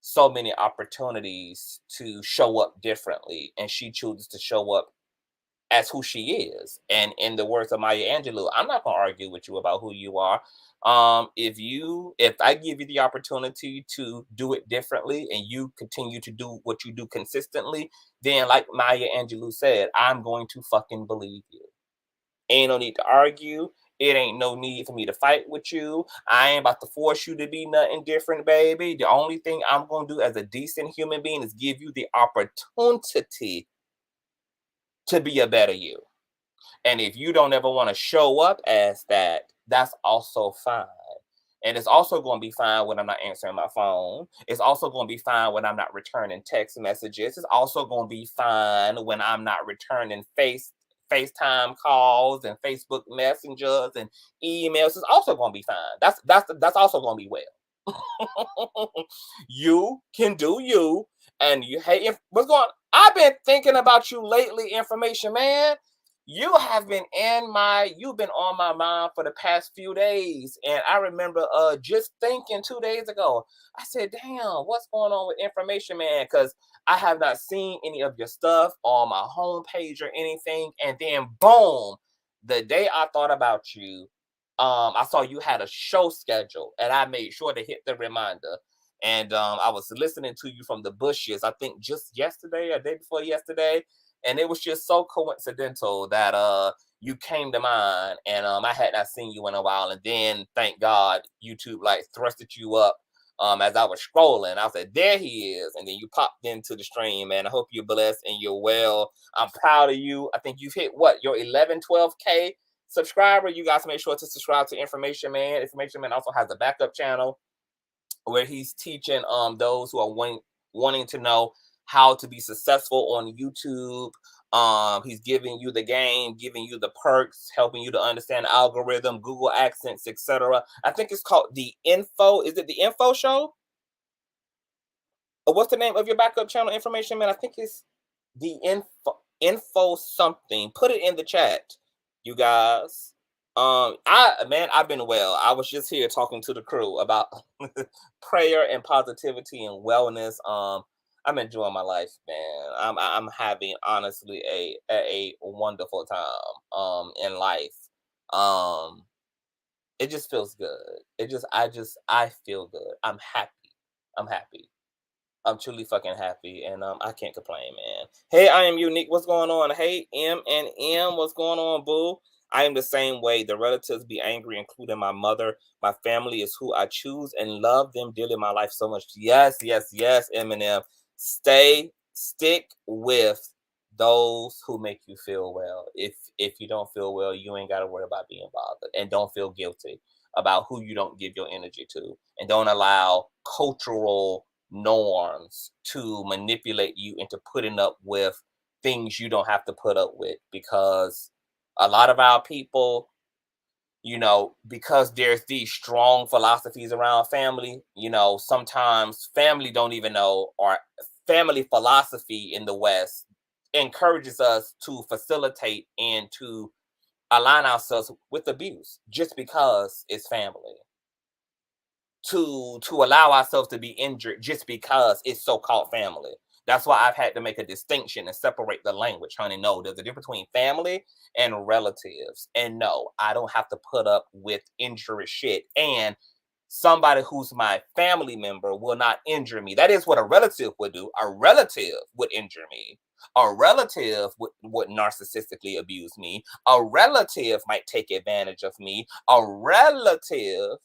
so many opportunities to show up differently, and she chooses to show up as who she is. And in the words of Maya Angelou, I'm not going to argue with you about who you are. If I give you the opportunity to do it differently and you continue to do what you do consistently, then like Maya Angelou said, I'm going to fucking believe you. Ain't no need to argue. It ain't no need for me to fight with you. I ain't about to force you to be nothing different, baby. The only thing I'm going to do as a decent human being is give you the opportunity to be a better you. And if you don't ever want to show up as that, that's also fine. And it's also going to be fine when I'm not answering my phone. It's also going to be fine when I'm not returning text messages. It's also going to be fine when I'm not returning FaceTime calls and Facebook messengers and emails. It's also going to be fine. That's also going to be well. You can do you, and hey, what's going on? I've been thinking about you lately, information man. You've been on my mind for the past few days. And I remember just thinking 2 days ago, I said, damn, what's going on with information man? Because I have not seen any of your stuff on my homepage or anything. And then boom, the day I thought about you, I saw you had a show schedule and I made sure to hit the reminder. And I was listening to you from the bushes, I think just yesterday or day before yesterday. And it was just so coincidental that you came to mind, and I had not seen you in a while. And then thank God YouTube like thrusted you up as I was scrolling. I said, there he is. And then you popped into the stream, man. I hope you're blessed and you're well. I'm proud of you. I think you've hit your 12K subscriber. You guys make sure to subscribe to Information Man. Information Man also has a backup channel where he's teaching those who are wanting to know how to be successful on YouTube. He's giving you the game, giving you the perks, helping you to understand the algorithm, Google Accents, etc. I think it's called the Info. Is it the Info Show? Or what's the name of your backup channel information, man? I think it's the info something. Put it in the chat, you guys. I've been well. I was just here talking to the crew about prayer and positivity and wellness. I'm enjoying my life, man. I'm having honestly a wonderful time in life. Um it just feels good. I feel good. I'm happy. I'm happy. I'm truly fucking happy, and I can't complain, man. Hey, I am unique. What's going on? Hey, M and M, what's going on, boo? I am the same way. The relatives be angry, including my mother. My family is who I choose and love them dearly in my life so much. Yes, yes, yes, Eminem. Stick with those who make you feel well. If you don't feel well, you ain't gotta worry about being bothered, and don't feel guilty about who you don't give your energy to, and don't allow cultural norms to manipulate you into putting up with things you don't have to put up with, because a lot of our people, because there's these strong philosophies around family, sometimes family don't even know, or family philosophy in the West encourages us to facilitate and to align ourselves with abuse just because it's family, to allow ourselves to be injured just because it's so-called family. That's why I've had to make a distinction and separate the language, honey. No, there's a difference between family and relatives. And no, I don't have to put up with injurious shit. And somebody who's my family member will not injure me. That is what a relative would do. A relative would injure me. A relative would narcissistically abuse me. A relative might take advantage of me. A relative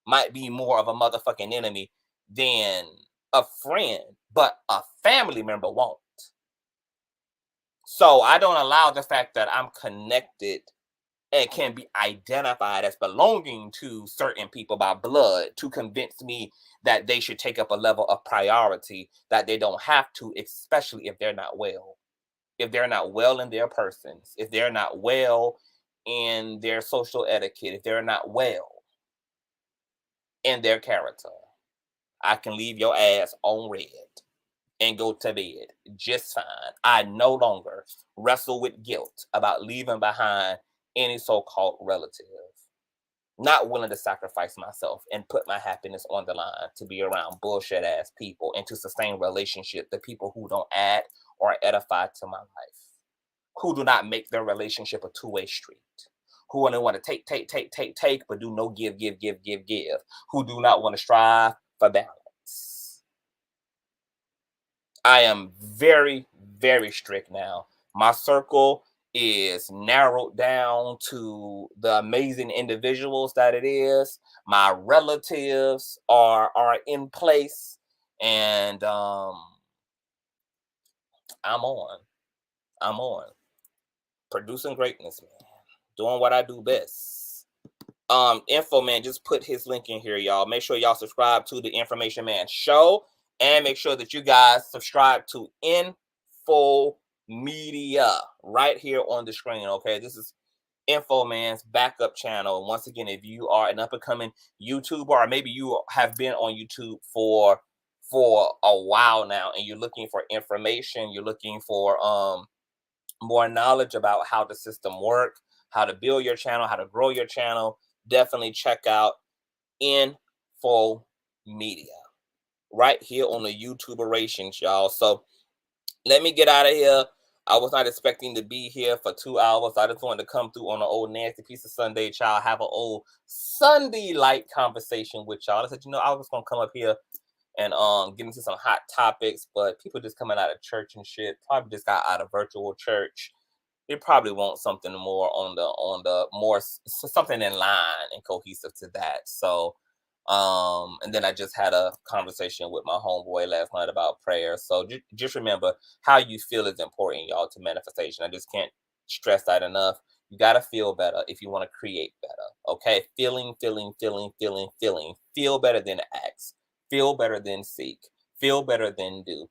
might be more of a motherfucking enemy than a friend, but a family member won't. So I don't allow the fact that I'm connected and can be identified as belonging to certain people by blood to convince me that they should take up a level of priority that they don't have to, especially if they're not well. If they're not well in their persons, if they're not well in their social etiquette, if they're not well in their character, I can leave your ass on red and go to bed just fine. I no longer wrestle with guilt about leaving behind any so-called relative. Not willing to sacrifice myself and put my happiness on the line to be around bullshit ass people and to sustain relationship, the people who don't add or edify to my life, who do not make their relationship a two-way street, who only want to take, but do no give, who do not want to strive for balance. I am very, very strict now. My circle is narrowed down to the amazing individuals that it is. My relatives are in place, and I'm on. I'm on. Producing greatness, man. Doing what I do best. Info Man just put his link in here, y'all. Make sure y'all subscribe to the Information Man Show, and make sure that you guys subscribe to Info Media right here on the screen. Okay, this is Info Man's backup channel. And once again, if you are an up and coming YouTuber, or maybe you have been on YouTube for a while now, and you're looking for information, you're looking for more knowledge about how the system works, how to build your channel, how to grow your channel, definitely check out Info Media right here on the YouTuberations, y'all. So let me get out of here. I was not expecting to be here for 2 hours. I just wanted to come through on an old nasty piece of Sunday, child. Have an old Sunday light conversation with y'all. I said, I was gonna come up here and get into some hot topics, but people just coming out of church and shit. Probably just got out of virtual church. They probably want something more on the more something in line and cohesive to that. So and then I just had a conversation with my homeboy last night about prayer. So just remember, how you feel is important, y'all, to manifestation. I just can't stress that enough. You got to feel better if you want to create better. Okay, feeling. Feel better than act. Feel better than seek. Feel better than do.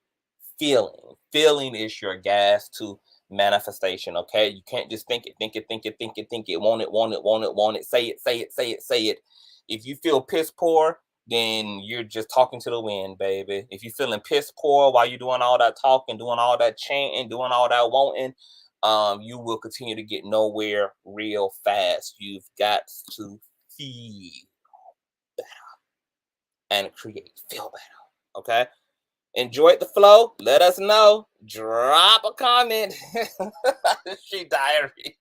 Feeling is your gas to manifestation. Okay, you can't just think it, want it, say it. If you feel piss poor, then you're just talking to the wind, baby. If you're feeling piss poor while you're doing all that talking, doing all that chanting, doing all that wanting, you will continue to get nowhere real fast. You've got to feel and feel better. Okay. Enjoyed the flow. Let us know. Drop a comment. She diary.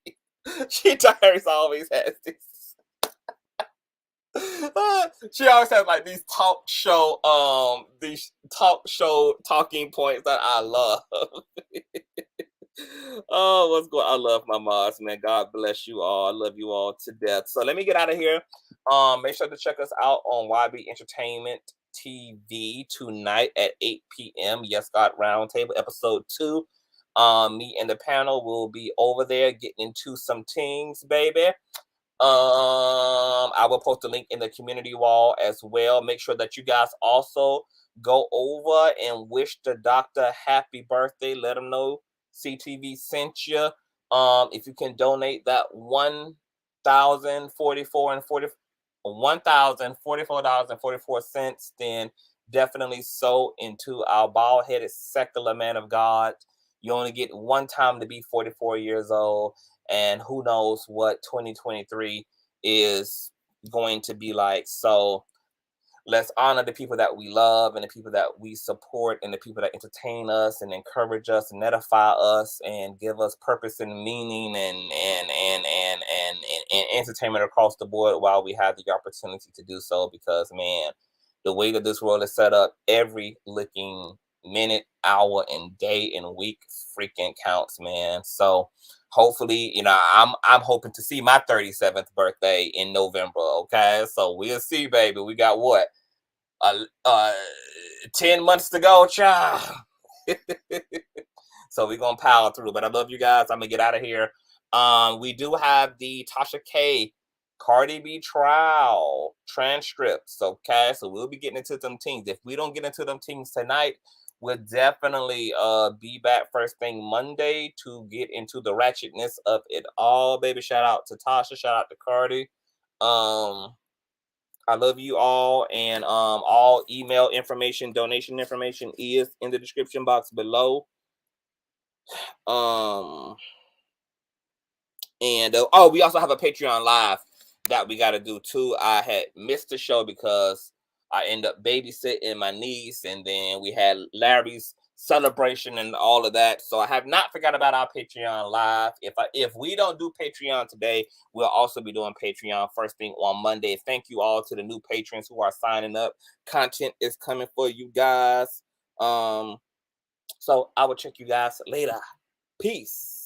She diaries always has this. She always has like these talk show talking points that I love. Oh, what's going on? I love my moms, man. God bless you all. I love you all to death. So let me get out of here. Make sure to check us out on YB Entertainment TV tonight at 8 p.m. Yes, God Roundtable episode 2. Me and the panel will be over there getting into some things, baby. I will post a link in the community wall as well. Make sure that you guys also go over and wish the doctor happy birthday. Let him know CTV sent you. If you can donate that $1,044.44, then definitely sow into our bald-headed secular man of God. You only get one time to be 44 years old, and who knows what 2023 is going to be like. So let's honor the people that we love and the people that we support and the people that entertain us and encourage us and edify us and give us purpose and meaning and entertainment across the board while we have the opportunity to do so. Because, man, the way that this world is set up, every licking minute, hour, and day and week freaking counts, man. So hopefully, I'm hoping to see my 37th birthday in November. Okay, so we'll see, baby. We got what? 10 months to go, child. So we're gonna power through. But I love you guys. I'm gonna get out of here. We do have the Tasha K Cardi B trial transcripts. Okay, so we'll be getting into them things. If we don't get into them things tonight, we'll definitely be back first thing Monday to get into the ratchetness of it all, baby. Shout out to Tasha, shout out to Cardi. I love you all, and all email information, donation information is in the description box below. And we also have a Patreon live that we got to do too. I had missed the show because I ended up babysitting my niece, and then we had Larry's celebration and all of that. So I have not forgot about our Patreon live. If we don't do Patreon today, we'll also be doing Patreon first thing on Monday. Thank you all to the new patrons who are signing up. Content is coming for you guys. So I will check you guys later. Peace.